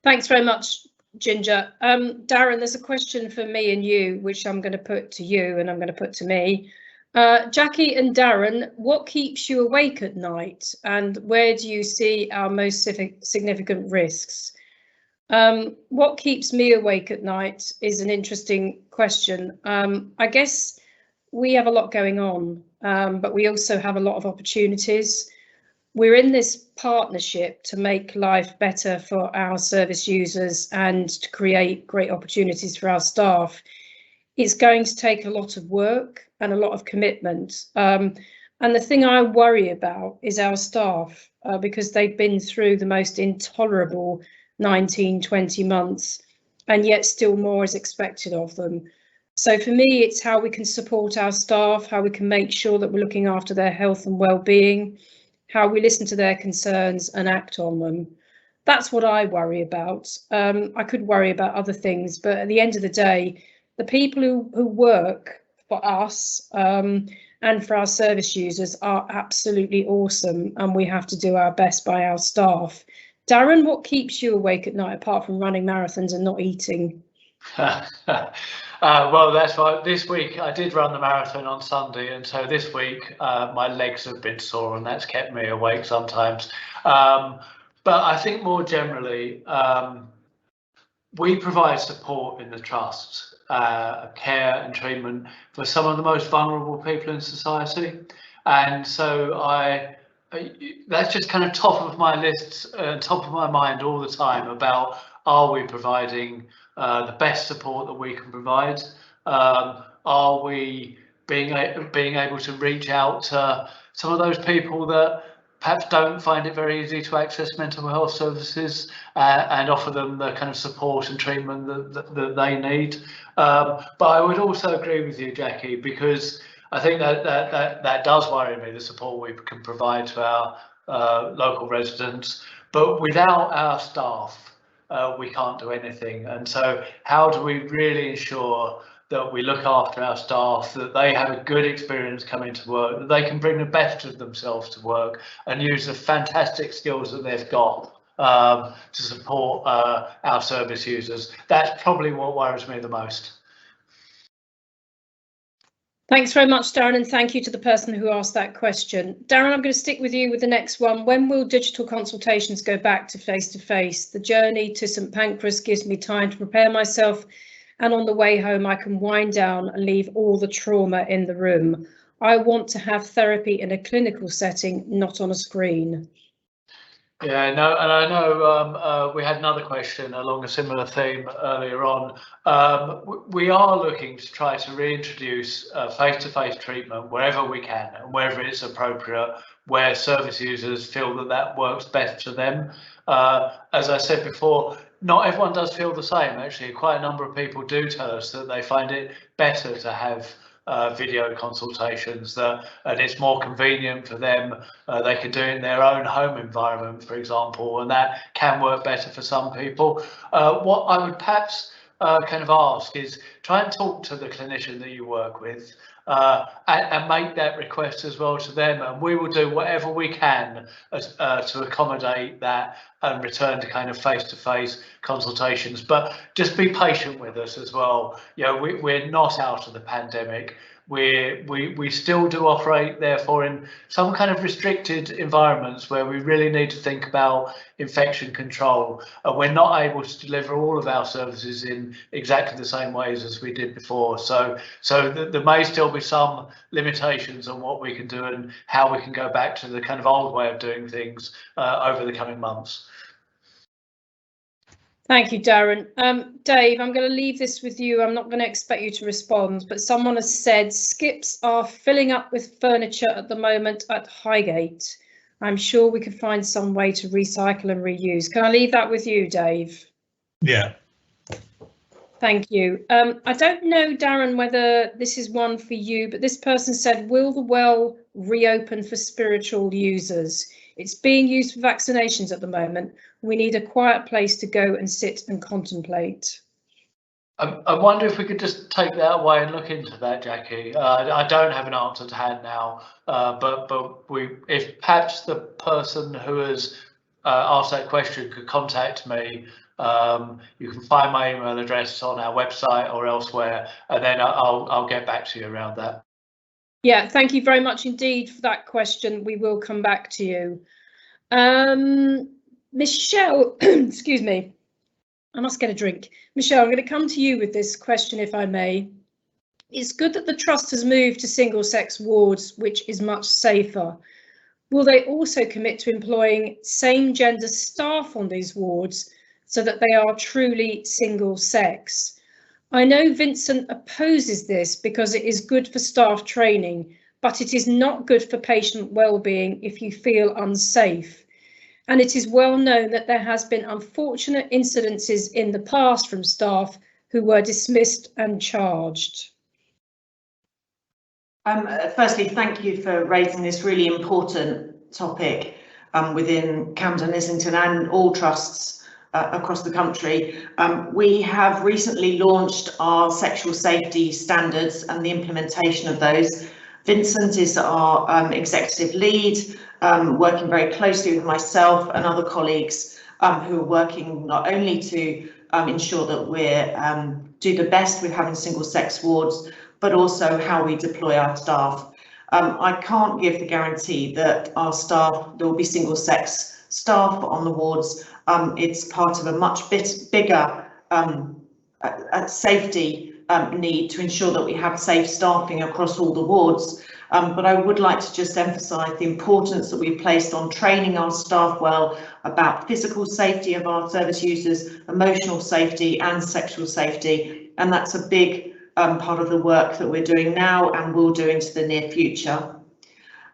[SPEAKER 1] Thanks very much, Jinjer. Darren, there's a question for me and you, which I'm going to put to you and I'm going to put to me. Jackie and Darren, what keeps you awake at night, and where do you see our most significant risks? What keeps me awake at night is an interesting question. I guess we have a lot going on, but we also have a lot of opportunities. We're in this partnership to make life better for our service users and to create great opportunities for our staff. It's going to take a lot of work and a lot of commitment. And the thing I worry about is our staff, because they've been through the most intolerable 19-20 months, and yet still more is expected of them. So for me, it's how we can support our staff, how we can make sure that we're looking after their health and well-being, how we listen to their concerns and act on them. That's what I worry about. I could worry about other things, but at the end of the day, the people who work for us and for our service users are absolutely awesome, and we have to do our best by our staff. Darren, what keeps you awake at night apart from running marathons and not eating?
[SPEAKER 2] Well, that's right. This week I did run the marathon on Sunday, and so this week my legs have been sore, and that's kept me awake sometimes. But I think more generally, we provide support in the trust, care and treatment for some of the most vulnerable people in society, and so that's just kind of top of my list, top of my mind all the time about, are we providing the best support that we can provide? Are we being able to reach out to some of those people that perhaps don't find it very easy to access mental health services and offer them the kind of support and treatment that they need. But I would also agree with you, Jackie, because I think that does worry me, the support we can provide to our local residents. But without our staff, we can't do anything. And so how do we really ensure that we look after our staff, that they have a good experience coming to work, that they can bring the best of themselves to work and use the fantastic skills that they've got to support our service users? That's probably what worries me the most.
[SPEAKER 1] Thanks very much, Darren, and thank you to the person who asked that question. Darren, I'm going to stick with you with the next one. When will digital consultations go back to face-to-face? The journey to St Pancras gives me time to prepare myself, and on the way home I can wind down and leave all the trauma in the room. I want to have therapy in a clinical setting, not on a screen.
[SPEAKER 2] Yeah, no, and I know we had another question along a similar theme earlier on. We are looking to try to reintroduce face-to-face treatment wherever we can and wherever it's appropriate, where service users feel that works best for them. As I said before, not everyone does feel the same. Actually, quite a number of people do tell us that they find it better to have video consultations, and it's more convenient for them. They can do it in their own home environment, for example, and that can work better for some people. What I would perhaps kind of ask is try and talk to the clinician that you work with and make that request as well to them, and we will do whatever we can to accommodate that and return to kind of face-to-face consultations. But just be patient with us as well. You know, we're not out of the pandemic. We still do operate, therefore, in some kind of restricted environments where we really need to think about infection control, and we're not able to deliver all of our services in exactly the same ways as we did before. So there may still be some limitations on what we can do and how we can go back to the kind of old way of doing things over the coming months.
[SPEAKER 1] Thank you, Darren. Dave, I'm going to leave this with you. I'm not going to expect you to respond, but someone has said skips are filling up with furniture at the moment at Highgate. I'm sure we could find some way to recycle and reuse. Can I leave that with you, Dave?
[SPEAKER 4] Yeah.
[SPEAKER 1] Thank you. I don't know, Darren, whether this is one for you, but this person said, will the well reopen for spiritual users? It's being used for vaccinations at the moment. We need a quiet place to go and sit and contemplate.
[SPEAKER 2] I wonder if we could just take that away and look into that, Jackie. I don't have an answer to hand now, but if perhaps the person who has asked that question could contact me. You can find my email address on our website or elsewhere, and then I'll get back to you around that.
[SPEAKER 1] Yeah, thank you very much indeed for that question. We will come back to you. Michelle, excuse me, I must get a drink. Michelle, I'm going to come to you with this question, if I may. It's good that the Trust has moved to single-sex wards, which is much safer. Will they also commit to employing same-gender staff on these wards so that they are truly single-sex? I know Vincent opposes this because it is good for staff training, but it is not good for patient well-being if you feel unsafe. And it is well known that there has been unfortunate incidences in the past from staff who were dismissed and charged.
[SPEAKER 3] Firstly, thank you for raising this really important topic within Camden, Islington and all trusts across the country. We have recently launched our sexual safety standards and the implementation of those. Vincent is our executive lead, working very closely with myself and other colleagues who are working not only to ensure that we're do the best with having single sex wards, but also how we deploy our staff. I can't give the guarantee that our staff, there will be single sex staff on the wards. It's part of a much bigger safety need to ensure that we have safe staffing across all the wards. But I would like to just emphasise the importance that we've placed on training our staff well about physical safety of our service users, emotional safety and sexual safety. And that's a big part of the work that we're doing now and will do into the near future.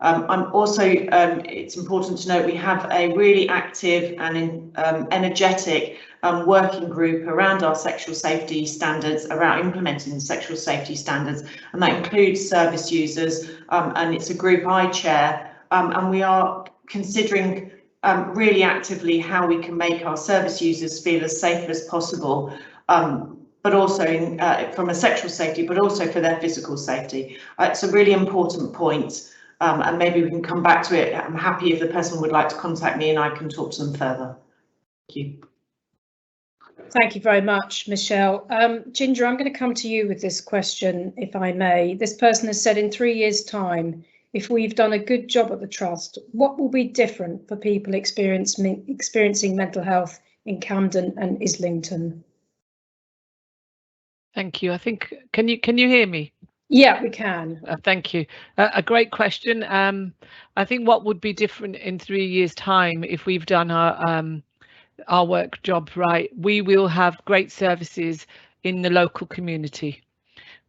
[SPEAKER 3] I'm also, it's important to note we have a really active and energetic working group around our sexual safety standards, around implementing the sexual safety standards, and that includes service users, and it's a group I chair, and we are considering really actively how we can make our service users feel as safe as possible, but also from a sexual safety, but also for their physical safety. It's a really important point, and maybe we can come back to it. I'm happy if the person would like to contact me and I can talk to them further. Thank you.
[SPEAKER 1] Thank you very much, Michelle. Jinjer, I'm going to come to you with this question, if I may. This person has said, in 3 years' time, if we've done a good job at the Trust, what will be different for people experiencing mental health in Camden and Islington?
[SPEAKER 6] Thank you. I think, can you hear me?
[SPEAKER 1] Yeah, we can.
[SPEAKER 6] Thank you. A great question. I think what would be different in 3 years' time if we've done our work job right, we will have great services in the local community.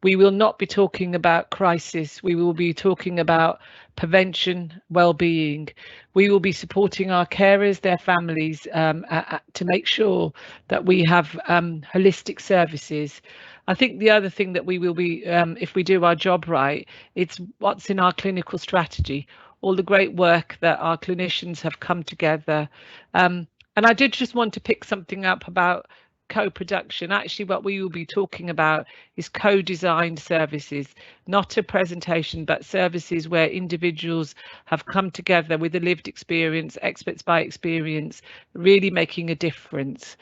[SPEAKER 6] We will not be talking about crisis. We will be talking about prevention, well-being. We will be supporting our carers, their families, to make sure that we have holistic services. I think the other thing that we will be, if we do our job right, it's what's in our clinical strategy, all the great work that our clinicians have come together. And I did just want to pick something up about co-production. Actually, what we will be talking about is co-designed services, not a presentation, but services where individuals have come together with a lived experience, experts by experience, really making a difference.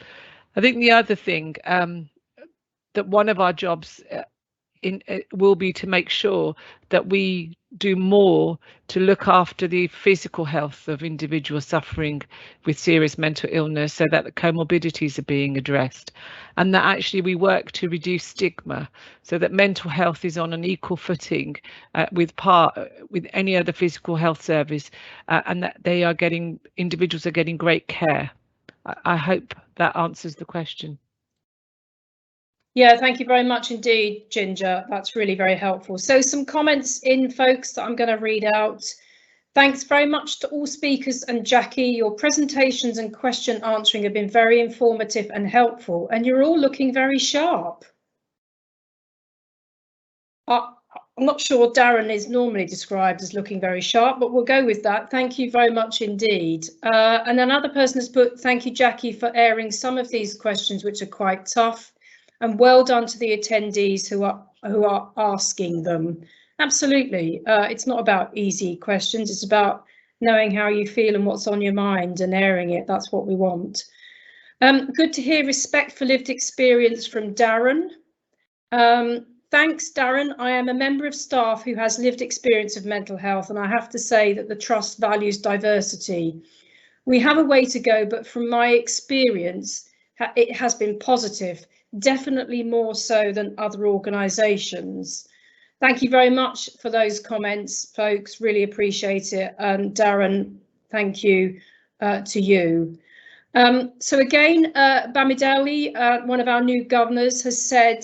[SPEAKER 6] I think the other thing that one of our jobs will be to make sure that we do more to look after the physical health of individuals suffering with serious mental illness, so that the comorbidities are being addressed, and that actually we work to reduce stigma, so that mental health is on an equal footing with any other physical health service, and that individuals are getting great care. I hope that answers the question.
[SPEAKER 1] Yeah, thank you very much indeed, Jinjer. That's really very helpful. So some comments in, folks, that I'm going to read out. Thanks very much to all speakers and Jackie. Your presentations and question answering have been very informative and helpful, and you're all looking very sharp. I'm not sure Darren is normally described as looking very sharp, but we'll go with that. Thank you very much indeed. And another person has put, thank you, Jackie, for airing some of these questions, which are quite tough. And well done to the attendees who are asking them. Absolutely, it's not about easy questions. It's about knowing how you feel and what's on your mind and airing it. That's what we want. Good to hear respect for lived experience from Darren. Thanks, Darren. I am a member of staff who has lived experience of mental health, and I have to say that the Trust values diversity. We have a way to go, but from my experience, it has been positive. Definitely more so than other organisations. Thank you very much for those comments, folks. Really appreciate it. And Darren, thank you to you. So again, Bamidele, one of our new governors, has said,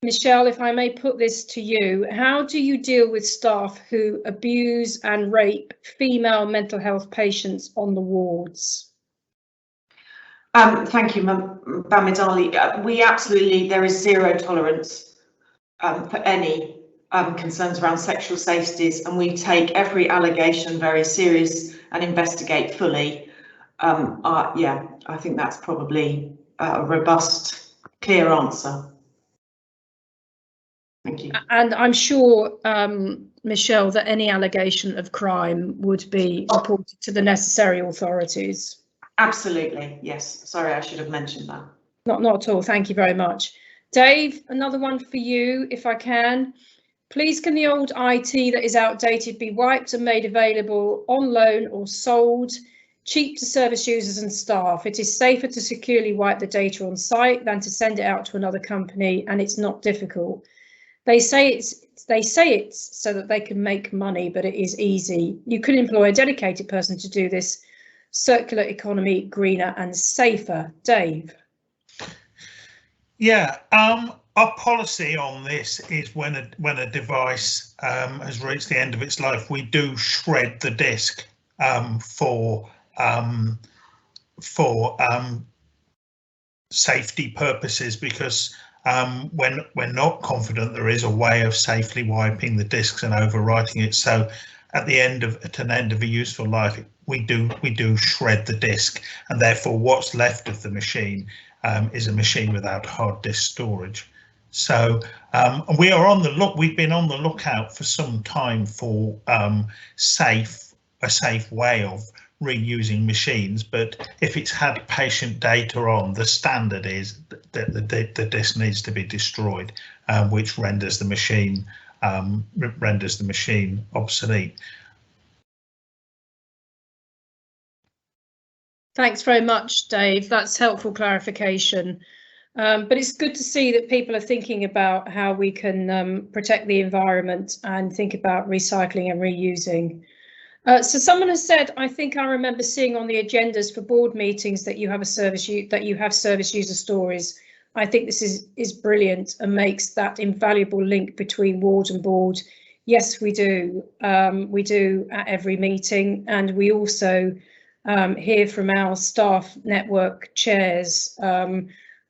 [SPEAKER 1] Michelle, if I may put this to you, how do you deal with staff who abuse and rape female mental health patients on the wards?
[SPEAKER 3] Thank you, Bamidele. We absolutely, there is zero tolerance for any concerns around sexual safeties, and we take every allegation very serious and investigate fully. Yeah, I think that's probably a robust, clear answer. Thank you.
[SPEAKER 1] And I'm sure, Michelle, that any allegation of crime would be reported to the necessary authorities. Absolutely, yes. Sorry, I should have mentioned that. Not at all. Thank you very much. Dave, another one for you, if I can. Please, can the old IT that is outdated be wiped and made available on loan or sold, cheap to service users and staff? It is safer to securely wipe the data on site than to send it out to another company, and it's not difficult. They say it's so that they can make money, but it is easy. You could employ a dedicated person to do this. Circular economy, greener and safer. Dave.
[SPEAKER 4] Yeah, our policy on this is when a device has reached the end of its life, we do shred the disk for safety purposes, because when we're not confident there is a way of safely wiping the disks and overwriting it. So at an end of a useful life, we do shred the disk, and therefore what's left of the machine is a machine without hard disk storage. So we are on the look. We've been on the lookout for some time for a safe way of reusing machines, but if it's had patient data on, the standard is that the disk needs to be destroyed, which renders the machine obsolete.
[SPEAKER 1] Thanks very much, Dave. That's helpful clarification. But it's good to see that people are thinking about how we can protect the environment and think about recycling and reusing. So someone has said, I think I remember seeing on the agendas for board meetings that you have service user stories. I think this is brilliant and makes that invaluable link between ward and board. Yes, we do. We do at every meeting, and we also hear from our staff network chairs.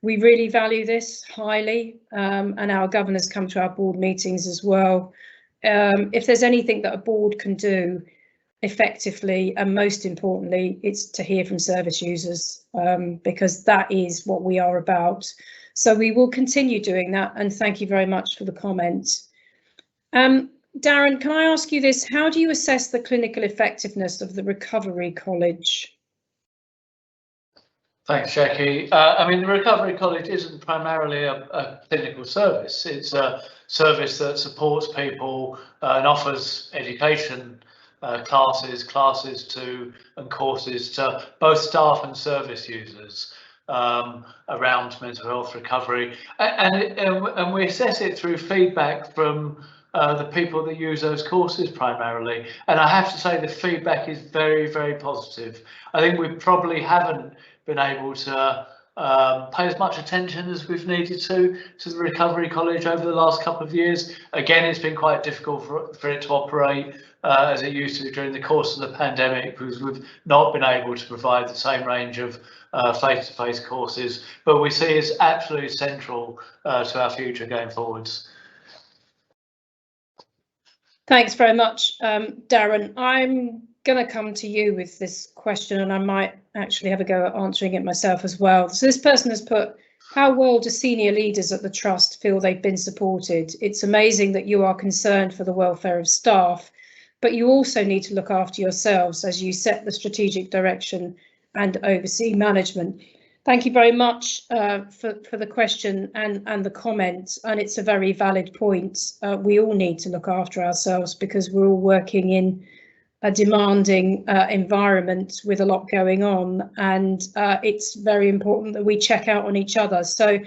[SPEAKER 1] We really value this highly, and our governors come to our board meetings as well. If there's anything that a board can do effectively, and most importantly, it's to hear from service users, because that is what we are about. So we will continue doing that, and thank you very much for the comment. Darren, can I ask you this? How do you assess the clinical effectiveness of the Recovery College?
[SPEAKER 2] Thanks, Jackie. I mean, the Recovery College isn't primarily a clinical service. It's a service that supports people and offers education classes to and courses to both staff and service users around mental health recovery, and we assess it through feedback from the people that use those courses primarily. And I have to say the feedback is very, very positive. I think we probably haven't been able to pay as much attention as we've needed to the Recovery College over the last couple of years. Again, it's been quite difficult for it to operate as it used to during the course of the pandemic, because we've not been able to provide the same range of face-to-face courses, but we see it's absolutely central to our future going forwards.
[SPEAKER 1] Thanks very much, Darren. I'm going to come to you with this question, and I might actually have a go at answering it myself as well. So this person has put, how well do senior leaders at the Trust feel they've been supported? It's amazing that you are concerned for the welfare of staff, but you also need to look after yourselves as you set the strategic direction and oversee management. Thank you very much for the question and the comment, and it's a very valid point. We all need to look after ourselves because we're all working in a demanding environment with a lot going on, and it's very important that we check out on each other. So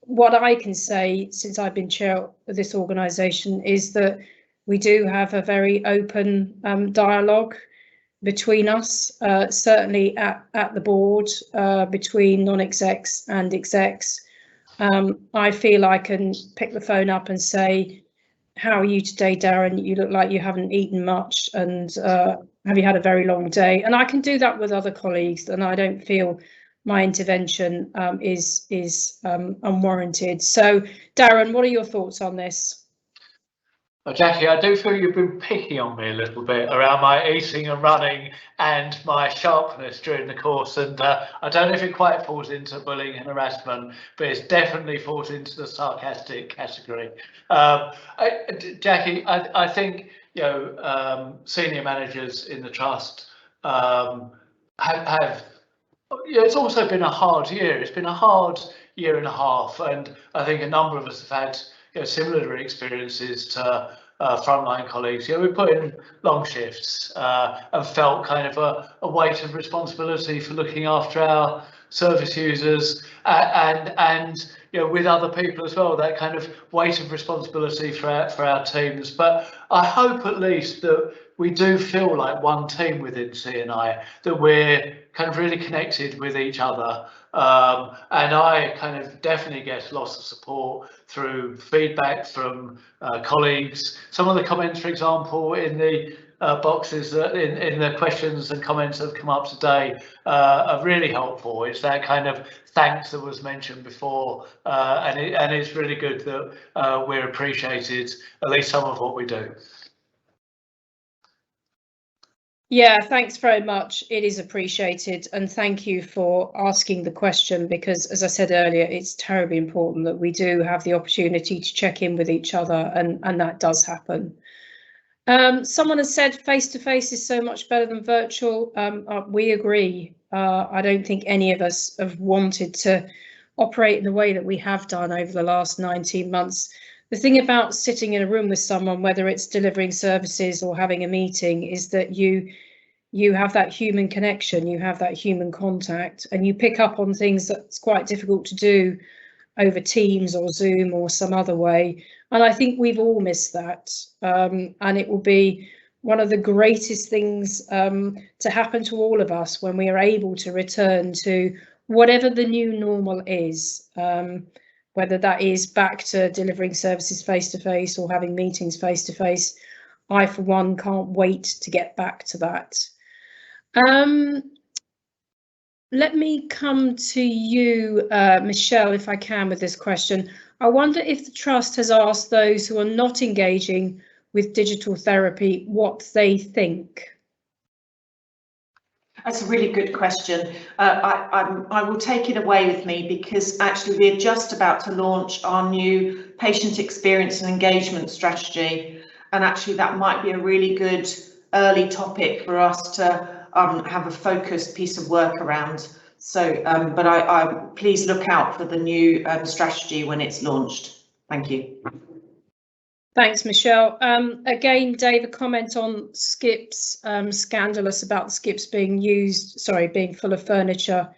[SPEAKER 1] what I can say, since I've been chair of this organisation, is that we do have a very open dialogue between us, certainly at the board, between non-execs and execs. I feel I can pick the phone up and say, how are you today, Darren? You look like you haven't eaten much, and have you had a very long day? And I can do that with other colleagues, and I don't feel my intervention is unwarranted. So, Darren, what are your thoughts on this?
[SPEAKER 2] Well, Jackie, I do feel you've been picking on me a little bit around my eating and running and my sharpness during the course, and I don't know if it quite falls into bullying and harassment, but it's definitely falls into the sarcastic category. Jackie, I think senior managers in the Trust have it's also been a hard year. It's been a hard year and a half, and I think a number of us have had similar experiences to frontline colleagues. We put in long shifts and felt kind of a weight of responsibility for looking after our service users and with other people as well, that kind of weight of responsibility for our teams. But I hope at least that we do feel like one team within CNI, that we're kind of really connected with each other, And I kind of definitely get lots of support through feedback from colleagues. Some of the comments, for example, in the boxes in the questions and comments that have come up today are really helpful. It's that kind of thanks that was mentioned before, and it's really good that we're appreciated, at least some of what we do.
[SPEAKER 1] Yeah, thanks very much. It is appreciated, and thank you for asking the question, because as I said earlier, it's terribly important that we do have the opportunity to check in with each other, and that does happen. Someone has said face-to-face is so much better than virtual. We agree. I don't think any of us have wanted to operate in the way that we have done over the last 19 months. The thing about sitting in a room with someone, whether it's delivering services or having a meeting, is that you have that human connection, you have that human contact, and you pick up on things that's quite difficult to do over Teams or Zoom or some other way. And I think we've all missed that. And it will be one of the greatest things to happen to all of us when we are able to return to whatever the new normal is. Whether that is back to delivering services face-to-face or having meetings face-to-face, I, for one, can't wait to get back to that. Let me come to you, Michelle, if I can, with this question. I wonder if the Trust has asked those who are not engaging with digital therapy what they think.
[SPEAKER 3] That's a really good question. I will take it away with me, because actually we're just about to launch our new patient experience and engagement strategy, and actually that might be a really good early topic for us to have a focused piece of work around. So, but I please look out for the new strategy when it's launched. Thank you.
[SPEAKER 1] Thanks, Michelle. Again, Dave, a comment on skips. Scandalous about skips being full of furniture.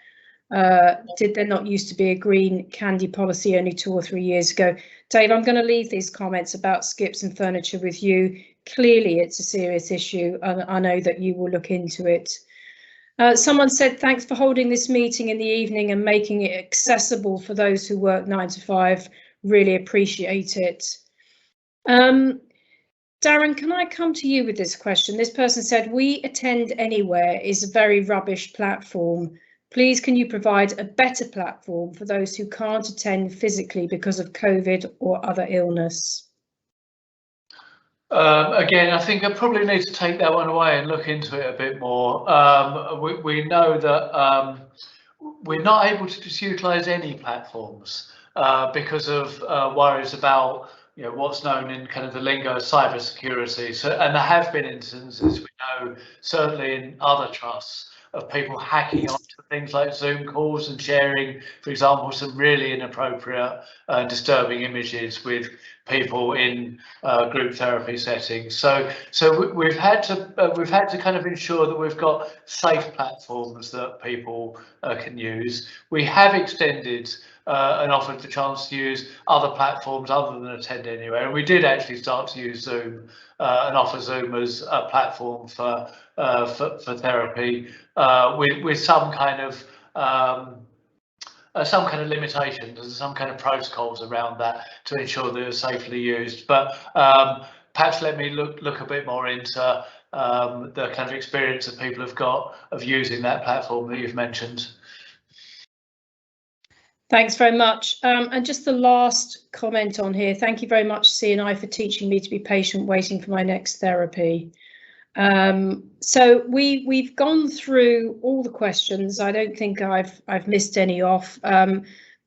[SPEAKER 1] Did there not used to be a green candy policy only 2 or 3 years ago? Dave, I'm going to leave these comments about skips and furniture with you. Clearly, it's a serious issue, and I know that you will look into it. Someone said, thanks for holding this meeting in the evening and making it accessible for those who work 9 to 5. Really appreciate it. Darren, can I come to you with this question? This person said, We Attend Anywhere is a very rubbish platform. Please, can you provide a better platform for those who can't attend physically because of COVID or other illness?
[SPEAKER 2] Again, I think I probably need to take that one away and look into it a bit more. We know that we're not able to just utilise any platforms because of worries about what's known in kind of the lingo of cybersecurity. So, and there have been instances, we know, certainly in other trusts, of people hacking onto things like Zoom calls and sharing, for example, some really inappropriate, disturbing images with people in group therapy settings. So we've had to kind of ensure that we've got safe platforms that people can use. We have extended and offered the chance to use other platforms other than Attend Anywhere, and we did actually start to use Zoom and offer Zoom as a platform for therapy with some kind of limitations and some kind of protocols around that to ensure that it's safely used. But perhaps let me look a bit more into the kind of experience that people have got of using that platform that you've mentioned.
[SPEAKER 1] Thanks very much. And just the last comment on here. Thank you very much, CNI, for teaching me to be patient waiting for my next therapy. So we've gone through all the questions. I don't think I've missed any off. Can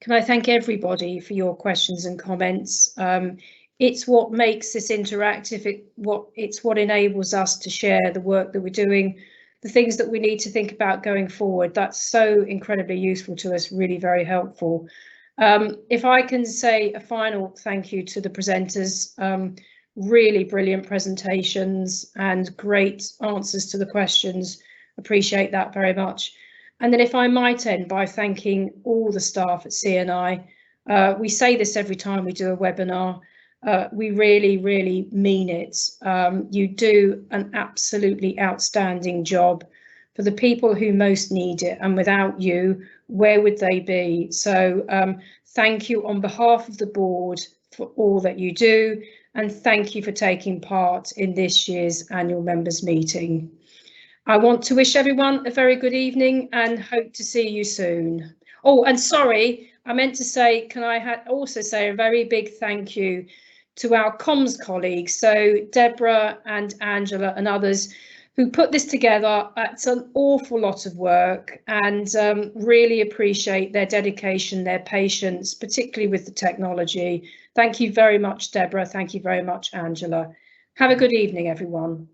[SPEAKER 1] I thank everybody for your questions and comments? It's what makes this interactive. It's what enables us to share the work that we're doing, the things that we need to think about going forward. That's so incredibly useful to us, really very helpful. If I can say a final thank you to the presenters, really brilliant presentations and great answers to the questions. Appreciate that very much. And then if I might end by thanking all the staff at CNI. We say this every time we do a webinar. We really, really mean it. You do an absolutely outstanding job. for the people who most need it, and without you, where would they be? So thank you on behalf of the board for all that you do, and thank you for taking part in this year's annual members meeting. I want to wish everyone a very good evening and hope to see you soon. Oh, and sorry, I meant to say, can I also say a very big thank you to our comms colleagues, so Deborah and Angela and others who put this together. It's an awful lot of work, and really appreciate their dedication, their patience, particularly with the technology. Thank you very much, Deborah. Thank you very much, Angela. Have a good evening, everyone.